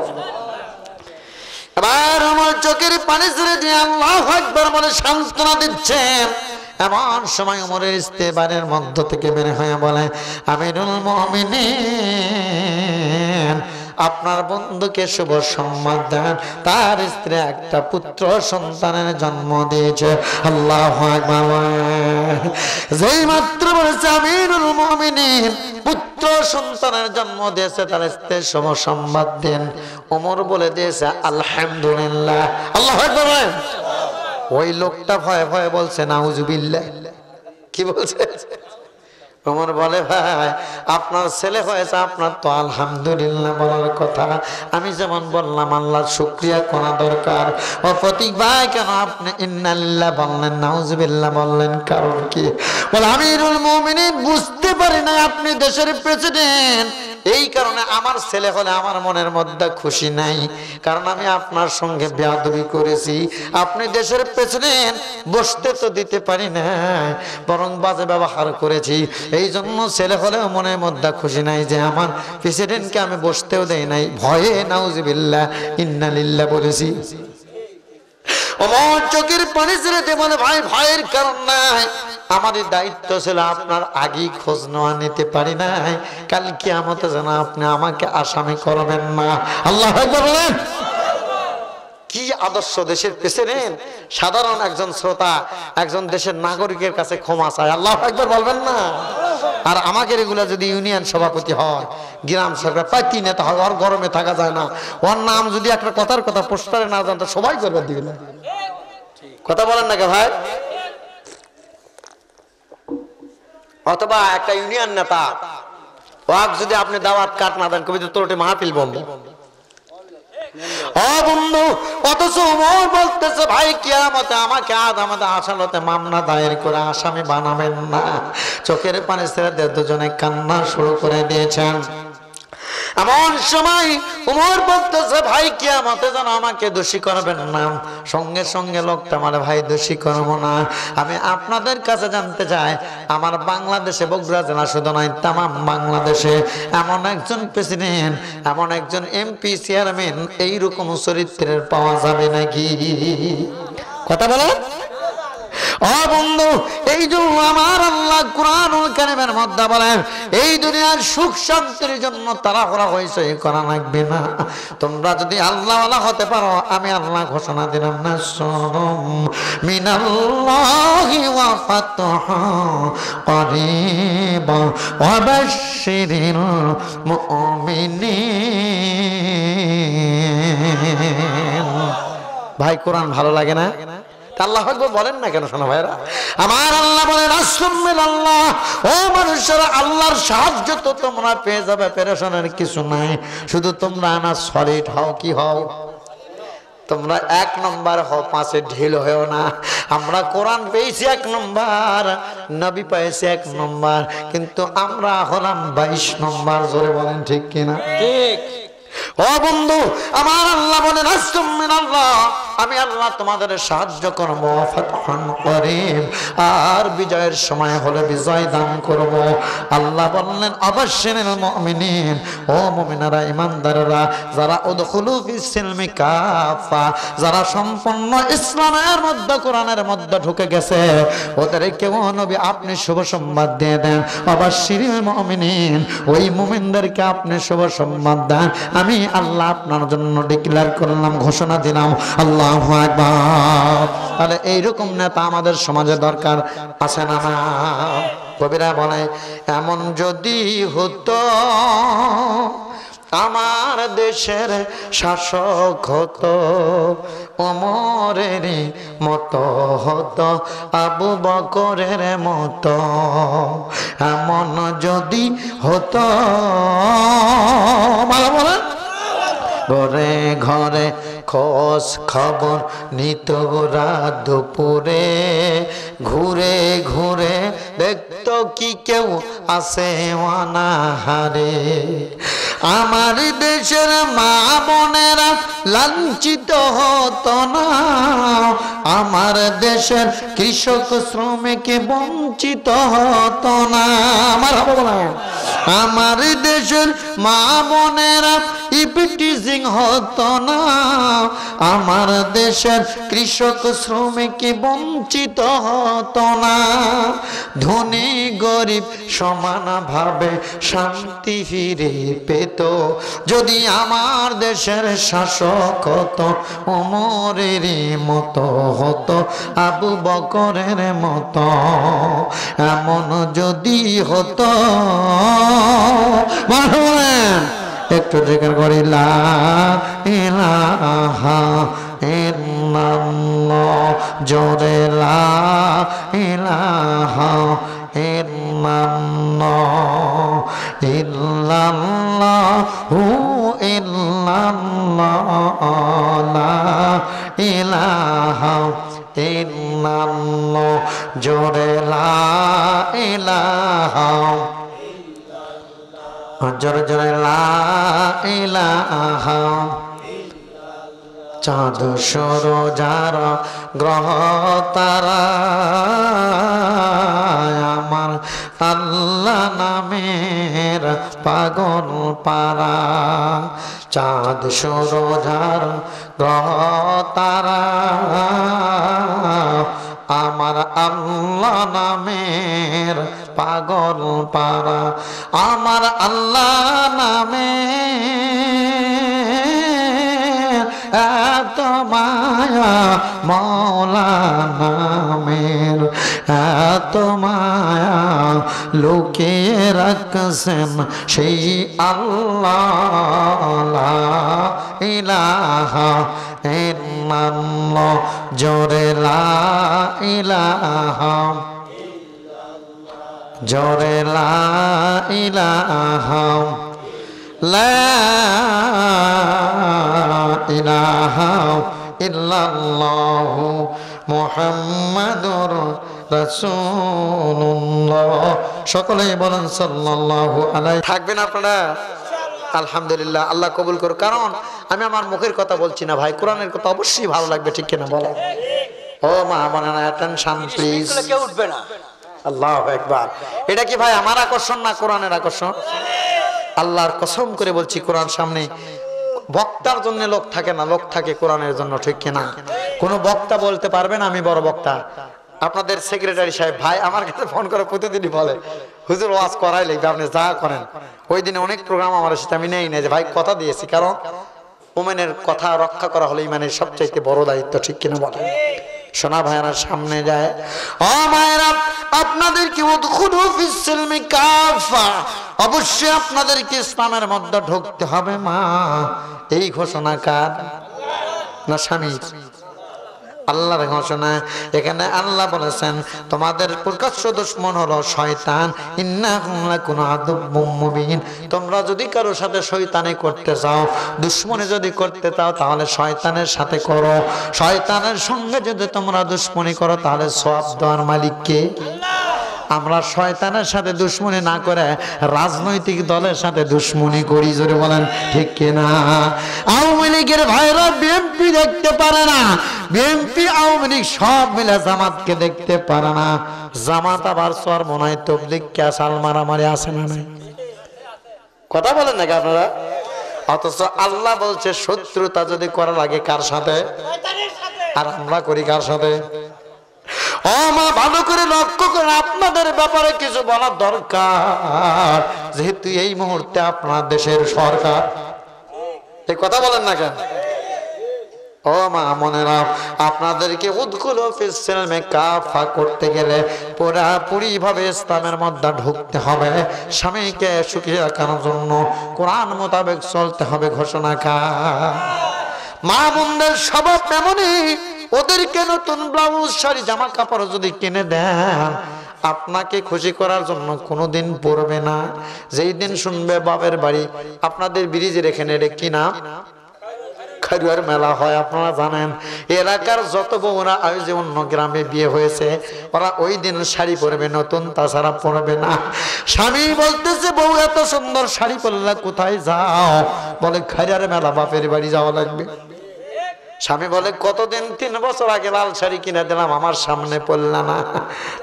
এবার আমার চোখের পানি ছেড়ে দিয়ে আল্লাহু আকবার বলে সান্ত্বনা দিচ্ছেন। এমন সময় ওমরের স্ত্রী বাড়ির মধ্য থেকে বের হয়ে বলে, আমিরুল মুমিনিন, আপনার বন্ধুকে শুভ সংবাদ দেন, তার স্ত্রী একটা পুত্র সন্তানের জন্ম দিয়েছে। আল্লাহু আকবার। যেই মাত্র বলেছে আমিরুল মুমিনিন পুত্র সন্তানের জন্ম দিয়েছে, তার স্ত্রী শুভ সংবাদ দেন, ওমর বলে দিয়েছে আলহামদুলিল্লাহ। আল্লাহু আকবার। ওই লোকটা ভয়ে ভয়ে বলছে নাউজুবিল্লাহ। কি বলছে? ওমর বলে, ভাই আপনার ছেলে হয়েছে, আপনার তো আলহামদুলিল্লাহ বলার কথা। আমি যেমন বললাম আল্লাহর শুকরিয়া করা দরকার। ও প্রতীক ভাই, কেন আপনি ইন্নালিল্লাহ বললেন, নাউজুবিল্লাহ বললেন, কারণ কি? বলে আমিরুল মুমিনিন, বুঝতে পারি না আপনি দেশের প্রেসিডেন্ট, এই কারণে আমার ছেলে হলে আমার মনের মধ্যে খুশি নাই, কারণ আমি আপনার সঙ্গে বেয়াদবি করেছি। আপনি দেশের প্রেসিডেন্ট, বসতে তো দিতে পারি না, বরং বাজে ব্যবহার করেছি, এই জন্য ছেলে হলেও মনের মধ্যে খুশি নাই যে আমার প্রেসিডেন্টকে আমি বসতেও দেই নাই, ভয়ে নাউজুবিল্লাহ ইন্নালিল্লাহ বলেছি। ওমর চোখের পানি ছেড়ে দিয়ে বলে, ভাই ভয়ের কারণ নাই, আমাদের দায়িত্ব ছিল আপনার আগেই খোঁজ নেওয়া, নিতে পারি নাই, কাল কিয়ামতে যেন আপনি আমাকে আসামি করবেন না। আল্লাহু আকবার বলেন। কি আদর্শ দেশের প্রেসিডেন্ট! সাধারণ একজন শ্রোতা একজন দেশের নাগরিকের কাছে ক্ষমা চায়, আল্লাহু আকবার বলবেন না? আর আমাকে এগুলা যদি ইউনিয়ন সভাপতি হয়, গ্রাম সরকার পাইতি নেতা হয়, ওর গরমে থাকা যায় না, ওর নাম যদি একটা কথার কথা পোস্টারে না জানতো সবাই করবে দিবে না। কথা বলেন না কে ভাই? অথবা একটা ইউনিয়ন নেতা, ওয়াক যদি আপনি দাওয়াত কাট না দেন, কবি তোরটে মাহফিল বন্ধ। ও বন্ধু, অথচ ওমর বলতেছে, ভাই কিয়ামতে আমাকে আদালতে আদালতে মামলা দায়ের করে আসামি বানাবেন না। চোখের পানি ছেড়ে দিয়ে দুজনে কান্না শুরু করে দিয়েছেন। এমন সময় ওমর বলতেছে, ভাই কিয়ামতে যেন আমাকে দোষী করবেন না। সঙ্গে সঙ্গে লোকটা মানে, ভাই দোষী করবো না। আমি আপনাদের কাছে জানতে চাই, আমার বাংলাদেশে বগুড়া জেলা শুধু নয়, তামাম বাংলাদেশে এমন একজন প্রেসিডেন্ট, এমন একজন এমপি চেয়ারম্যান এইরকম চরিত্রের পাওয়া যাবে নাকি? কথা বলো। ও বন্ধু, এই জন্য আমার আল্লাহ কুরআনুল কারীমের মধ্যে বলেন, এই দুনিয়ার সুখ শান্তির জন্য তাড়াহুড়া হয়েছে করা লাগবে না। তোমরা যদি আল্লাহওয়ালা হতে পারো, আমি আল্লাহ ঘোষণা দিলাম, নাসরুম মিনাল্লাহি ওয়া ফাতহুন করিব ওয়া বাশশিরিল মুমিনিন। ভাই কোরআন ভালো লাগে না? আল্লাহু আকবার বলেন না কেন শোনো ভাইরা? আমার আল্লাহ বলেন, আল্লাহ, ও মানুষেরা, আল্লাহর সাহায্য তো তোমরা পেয়ে যাবে, পেরেশানের কিছু নাই। শুধু তোমরা না সলিড হও। কি হও? তোমরা 1 নম্বর হও, 5-এ ঢিল হয়েও না। আমরা কোরআন পেয়েছি 1 নম্বর, নবী পেয়েছি 1 নম্বর, কিন্তু আমরা হলাম 22 নম্বর। জোরে বলেন ঠিক কিনা? ঠিক। ও বন্ধু, আমার আল্লাহ বলেন, আল্লাহ, আমি আল্লাহ তোমাদের সাহায্য করব, ফাতহুন করিম, আর বিজয়ের সময় হলে বিজয় দান করব। আল্লাহ বললেন, আবাশশিরিল মুমিনিন, ও মুমিনারা, ঈমানদাররা, যারা উদখুলু ফিস সিলমি কাফা, যারা সম্পূর্ণ ইসলামের মধ্যে, কোরআনের মধ্যে ঢুকে গেছে, ওদেরকে ও নবী আপনি শুভ সংবাদ দিয়ে দেন। আবাশশিরিল মুমিনিন, ওই মুমিনদেরকে আপনি শুভ সংবাদ দেন। আমি আল্লাহ আপনার জন্য ডিক্লেয়ার করলাম, ঘোষণা দিলাম। আল্লাহু আকবার। তাহলে এইরকম নেতা আমাদের সমাজে দরকার আছে না? কবিরা বলে, এমন যদি হতো আমার দেশের শাসক হতো, ওমরের মতো হতো, আবু বকরের মতো, এমন যদি হতো। বলে ঘরে ঘরে খোঁজ খবর নিত রাত দুপুরে, ঘুরে ঘুরে দেখতো কি কেউ আছে অনাহারে। আমার দেশের মা বোনেরা লাঞ্ছিত হতো না, আমার দেশের কৃষক শ্রমিক বঞ্চিত হতো না। আমার দেশের মা বোনেরা ইপটিজিং হতো না, আমার দেশের কৃষক শ্রমিক বঞ্চিত হতো না। ধনী গরিব সমানভাবে শান্তি ফিরে পেত যদি আমার দেশের শাসক হতো ওমরের মতো, হতো আবু বকরের মতো। এমন যদি হতো, একটু জিকির করি লা ইলাহা ইল্লাল্লাহ, জোরে লা ইলাহা ইল্লাল্লাহ, ইল্লাল্লাহু ইল্লাল্লাহ, লা ইলাহা ইল্লাল্লাহ, জোরে লা ইলাহা, জোরে জোরে লা ইলাহা। চাঁদ সূর্য যার গ্রহ তারা আমার আল্লাহ নামের পাগল পারা। চাঁদ সূর্য যার গ্রহ তারা আমার আল্লাহ নামের পাগল পারা। আমার আল্লাহ নামে এত মায়া, মওলা নামের এত মায়া, লুকিয়ে রাখছেন সেই আল্লাহ। লা ইলাহা ইল্লাল্লাহ, জোরে লা ইলাহা, জোরে লা ইলাহা, লা ইলাহা ইল্লাল্লাহু মুহাম্মাদুর রাসূলুল্লাহ। সকলেই বলেন সাল্লাল্লাহু আলাইহি। থাকবেন আপনারা? আলহামদুলিল্লাহ, আল্লাহ কবুল করুন। কারণ আমি আমার মুখের কথা বলছি না ভাই, কোরআনের কথা অবশ্যই ভালো লাগবে, ঠিক কিনা বলেন? ও মা বোনেরা, অ্যাটেনশন প্লিজ। কেউ উঠবে না। আল্লাহু আকবার। এটা কি ভাই আমার আকর্ষণ না কোরআনের আকর্ষণ? আল্লাহর কসম করে বলছি, কোরআন সামনে বক্তার জন্য লোক থাকে না, লোক থাকে কোরআনের জন্য, ঠিক কিনা? কোন বক্তা বলতে পারবে না আমি বড় বক্তা। আপনাদের সেক্রেটারি সাহেব ভাই আমার কাছে ফোন করে প্রতিদিনই বলে, হুজুর ওয়াজ করাই লাগবে, আপনি যা করেন। ওই দিনে অনেক প্রোগ্রাম আমার সাথে আমি নেই না, যে ভাই কথা দিয়েছি, কারণ ওমেনের কথা রক্ষা করা হলো ইমানের সবচাইতে বড় দায়িত্ব, ঠিক কিনা বলেন? সোনা ভাইয়ার সামনে যায়, ও মায়েরা আপনাদেরকে উদখুলু ফিস সিলমি কাফা, অবশ্যই আপনাদেরকে ইসলামের মধ্যে ঢুকতে হবে। মা, এই ঘোষণা কার? না স্বামীর? আল্লাহর ঘোষণা। এখানে আল্লাহ বলেছেন তোমাদের প্রকাশ্য দুশমন হলো শয়তান, ইন্নাহুম লাকুম আদুব্বুম মুবিন। তোমরা যদি কারোর সাথে শয়তানি করতে চাও, দুশমনি যদি করতে চাও, তাহলে শয়তানের সাথে করো। শয়তানের সঙ্গে যদি তোমরা দুশমনি করো, তাহলে সওয়াব দেওয়ার মালিক কে? আমরা শয়তানের সাথে দুশমনি না করে রাজনৈতিক দলের সাথে দুশমনি করি, জোরে বলেন ঠিক কিনা? আওয়ামী লীগের ভাইরা বিএনপি দেখতে পারে না, বিএনপি আওয়ামী লীগ সব মিলে জামাতকে দেখতে পারে না। জামাত আবার সর মনে হয় তবলিগকে আসাল মারামারি আছে না নাই? কথা বলেন নাকি আপনারা? অথচ আল্লাহ বলছে শত্রুতা যদি করা লাগে কার সাথে? আর আমরা করি কার সাথে? ও মা, ভালো করে লক্ষ্য করে আপনাদের ব্যাপারে কিছু বলার দরকার, যেহেতু এই মুহূর্তে আপনার দেশের সরকার। এই কথা বলেন না কেন? ও মা মনেরা, আপনাদেরকে উদখুলু ফিস সিলমি কাফা করতে গেলে পুরোপুরি ভাবে ইসলামের মধ্যে ঢুকতে হবে। স্বামীকে সুখী রাখার জন্য কোরআন মোতাবেক চলতে হবে। ঘোষণা কার? মা বোনদের স্বভাব এমনই, ওদেরকে নতুন ব্লাউজ শাড়ি জামা কাপড় যদি কিনে দেন, আপনাকে খুশি করার জন্য কোনোদিন পরবে না। যেই দিন শুনবে বাপের বাড়ি আপনাদের ব্রিজের এখানে, এটা কি নাম? খারুয়ার মেলা হয় আপনারা জানেন। এলাকার যত বউরা যে অন্য গ্রামে বিয়ে হয়েছে ওরা ওই দিন শাড়ি পরবে নতুন, তাছাড়া পরবে না। স্বামী বলতেছে বউ এত সুন্দর শাড়ি পরলে কোথায় যাও? বলে খারুয়ার মেলা, বাপের বাড়ি যাওয়া লাগবে। স্বামী বলে কতদিন, 3 বছর আগে লাল শাড়ি কিনে দিলাম, আমার সামনে পড়লে না।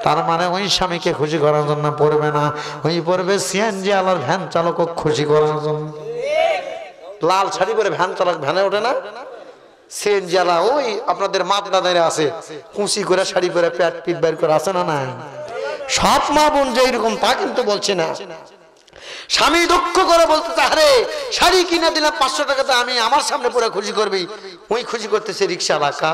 তার মানে ওই স্বামীকে খুশি করার জন্য পড়বে না, ওই পড়বে সিএনজি আলার ভ্যান চালক খুশি করার জন্য। লাল শাড়ি পরে ভ্যান চালক ভ্যানে ওঠে না, সিএনজি আলা ওই আপনাদের মাতলাদারে আছে কুচি করে শাড়ি পরে পেট পিট বের করে আছে না নাই? সব মা বোন যে এরকম তা কিন্তু বলছে না। স্বামী দুঃখ করে বলতেছে আরে শাড়ি কিনে দিলাম 500 টাকাতে, আমি আমার সামনে পরে খুশি করবি। ওই খুশি করতেছে রিক্সা এলাকা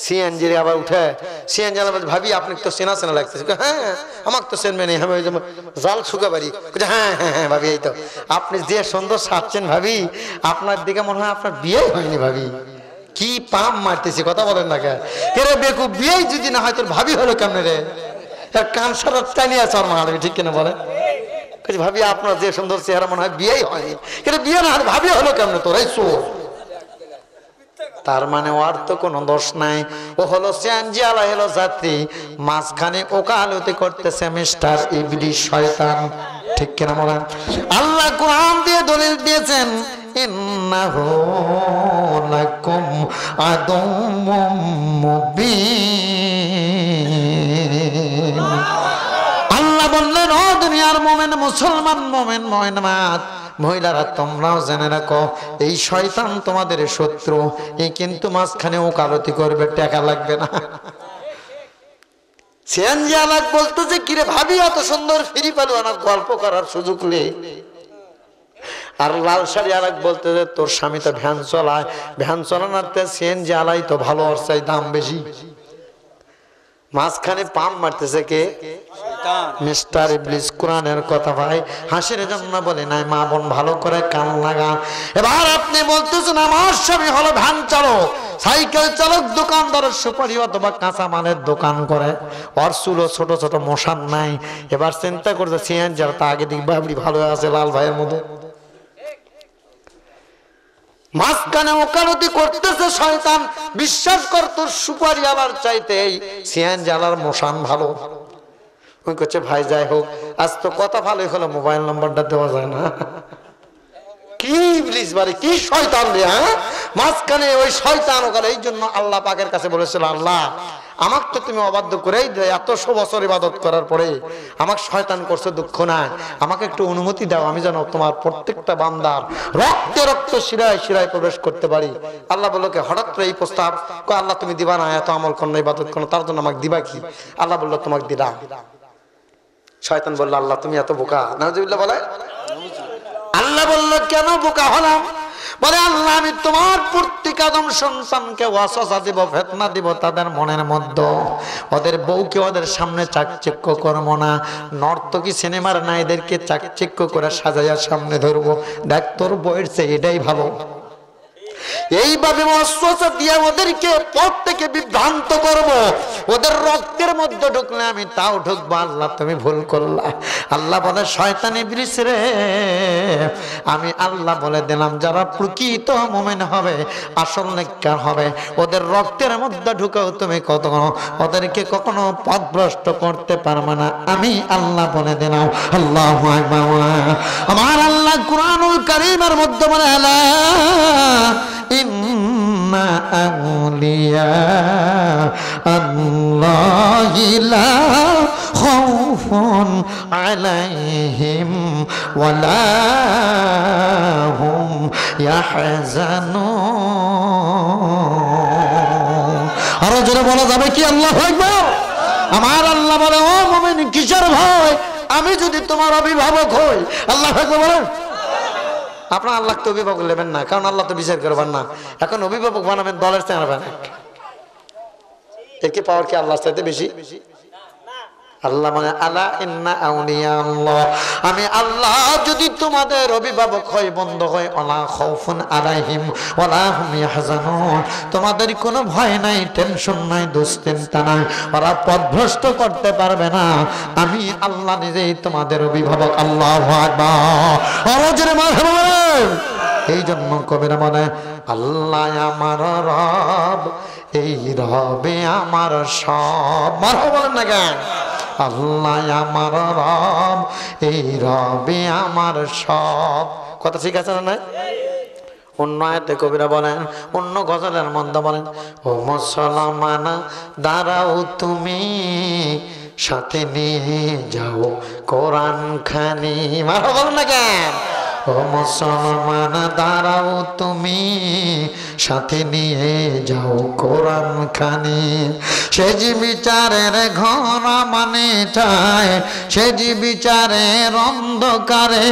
সিএনজি আবার উঠে। সিএনজি ভাবি আপনি তো চেনা চেনা লাগতেছে। হ্যাঁ আমাকে তো চেনবে নেই, আমি ওই যে জাল শুকা বাড়ি। হ্যাঁ হ্যাঁ হ্যাঁ ভাবি, এই তো আপনি যে সুন্দর সাজছেন ভাবি, আপনার দিকে মনে হয় আপনার বিয়ে হয়নি ভাবি। কি পাম মারতেছি, কথা বলেন না কে রে বেকু, বিয়ে যদি না হয় তোর ভাবি হলো কেমনে রে? কান সারা টানিয়ে চর মারবি, ঠিক কিনা বলে? ভাবি আপনার যে সুন্দর চেহারা মনে হয় বিয়েই হয়নি, কিন্তু বিয়ে না হয় ভাবি হলো কেমনে তোর? এই চোর। তার মানে ওর তো কোনো দোষ নাই, ও হলো সিএনজি আলা, হলো যাত্রী, মাঝখানে ওকালতি করতেছে মিস্টার ইবলিস শয়তান, ঠিক কিনা বলেন? আল্লাহ কোরআন দিয়ে দলিল দিয়েছেন ইন্নাহু লাকুম আদুউম মুবিন। আল্লাহ বললেন ও দুনিয়ার মুমিন, মুসলমান, মুমিন, মুমিনাত, মহিলারা তোমরাও জেনে রাখো এই শয়তান তোমাদের শত্রু। এই কিন্তু মাঝখানে ওকালতি করবে, টাকা লাগবে না। সিএনজি আলাক বলতেছে কিরে ভাবি এত সুন্দর ফ্রি পেলো না, গল্প করার সুযোগ নেই। আর লাল শাড়ি আলাক বলতেছে তোর স্বামী তো ভ্যান চলায়, ভ্যান চালানোতে সিএনজি আলাই তো ভালো, ওর চাই দাম বেশি। মাঝখানে পাম মারতেছে কে? মিস্টার ইবলিস। কোরআনের কথা ভাই হাসির জন্য বলে নাই, মা বোন ভালো করে কান লাগান। এবার আপনি বলতেছেন আমার স্বামী হলো ভ্যান চালক, সাইকেল চালক, দোকানদারের সুপারি অথবা কাঁচা মালের দোকান করে, ওর চুলো ছোট ছোট মশান নাই। এবার চিন্তা করতে সিএনজি তা আগে দিক বাবরি ভালো আছে লাল ভাইয়ের মধ্যে। মাঝখানে ওকালতি করতেছে শয়তান। বিশ্বাস কর তোর সুপারি আলার চাইতে এই সিএনজি আলার মশান ভালো। ওই করছে ভাই যাই হোক আজ তো কথা ভালোই হলো, মোবাইল নম্বরটা দেওয়া যায় না? কি ইবলিস বাড়ি, কি শয়তান রে! হ্যাঁ মাঝখানে ওই শয়তান ওখানে। এই জন্য আল্লাহ পাকের কাছে বলেছিল আল্লাহ আমাকে তো তুমি অবাধ্য করেই এতশো বছর ইবাদত করার পরে আমাকে শয়তান করছে, দুঃখ নাই, আমাকে একটু অনুমতি দাও, আমি যেন তোমার প্রত্যেকটা বান্দার রক্তে রক্ত শিরায় শিরায় প্রবেশ করতে পারি। আল্লাহ বললো কে হঠাৎ করে এই প্রস্তাব? আল্লাহ তুমি দিবা না, এত আমল করো, ইবাদত করো, তার জন্য আমাকে দিবা কি? আল্লাহ বললো তোমাকে দিলাম। শয়তান বললো আল্লাহ তুমি এত বোকা। নাউজুবিল্লাহ বলে। আল্লাহ বললো কেন বোকা হলাম? বলে আল্লাহ আমি তোমার প্রত্যেক আদম সন্তানকে ওয়াসওয়াসা দিব, ফিতনা দিব তাদের মনের মধ্যে, ওদের বউকে ওদের সামনে চাকচিক্য করবো না, নর্তকী সিনেমার নায়ীদেরকে চাকচিক্য করে সাজাইয়া সামনে ধরবো, দেখ তোর বউয়ের চেয়ে এটাই ভালো। এইভাবে ওয়াসওয়াসা দিয়ে ওদেরকে পথ থেকে বিভ্রান্ত করব, ওদের রক্তের মধ্যে ঢুকলে আমি তাও ঢুকবো। আল্লাহ তুমি ভুল করলা। আল্লাহ বলে শয়তান ইবলিস রে, আমি আল্লাহ বলে দিলাম যারা প্রকৃত মুমিন হবে, আসল নেককার হবে, ওদের রক্তের মধ্যে ঢুকেও তুমি কখনো ওদেরকে কখনো পথভ্রষ্ট করতে পারবে না, আমি আল্লাহ বলে দিলাম। আল্লাহু আকবার। আমার আল্লাহ কুরআনুল কারীমের মধ্যে বলে আলা ইন্না আউলিয়া আল্লাহি লা খাউফুন আলাইহিম ওয়ালা হুম ইয়াহজানুন। আরো জোরে বলা যাবে কি আল্লাহু আকবার? আমার আল্লাহ বলে ও মুমিন কিসের ভয়? আমি যদি তোমার অভিভাবক হই, আল্লাহু আকবার বলেন। আপনার আল্লাহ তো অভিভাবক নেবেন না, কারণ আল্লাহ তো বিচার করবেন না। এখন অভিভাবক বানাবেন দলের চেয়ে বানাবেন, এর কি পাওয়ার কি আল্লাহর চাইতে বেশি? আল্লাহ মানে আলা ইন্না আউলিয়া আল্লাহ, আমি আল্লাহ যদি তোমাদের অভিভাবক হই, বন্ধ হয়, ওয়ালা খাউফুন আলাইহিম ওয়ালা হুম ইয়াহজানুন, তোমাদের কোনো ভয় নাই, টেনশন নাই, দুশ্চিন্তা নাই, ওরা পথভ্রষ্ট করতে পারবে না, আমি আল্লাহ নিজেই তোমাদের অভিভাবক। আল্লাহু আকবার। আরো জোরে মারহাবা বলেন। এই জন্য কবিরা বলে আল্লাহ আমার রব, এই রবে আমার সব। মারহাবা বলেন না কেন? আল্লাহ আমার রব, এই রবে আমার সব। কথা ঠিক আছে না? অন্য আয়াতে কবিরা বলেন, অন্য গজলের মধ্যে বলেন, ও মুসলমান দাঁড়াও তুমি, সাথে নিয়ে যাও কোরআন খানি। মারহাবা বলেন না কেন? ও মুসলমান দাঁড়াও তুমি, সাথে নিয়ে যাও কোরআন খানি। সেজ বিচারের ঘর মানে চায়, সেজ বিচারের অন্ধকারে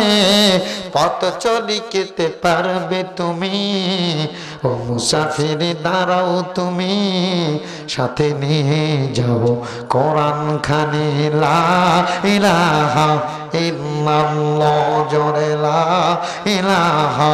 পথ চলিতে পারবে তুমি। ও মুসাফির দাঁড়াও তুমি, সাথে নিয়ে যাও কোরআন খানি। লা ইলাহা ইল্লাল্লাহ, জোরে লা ইলাহা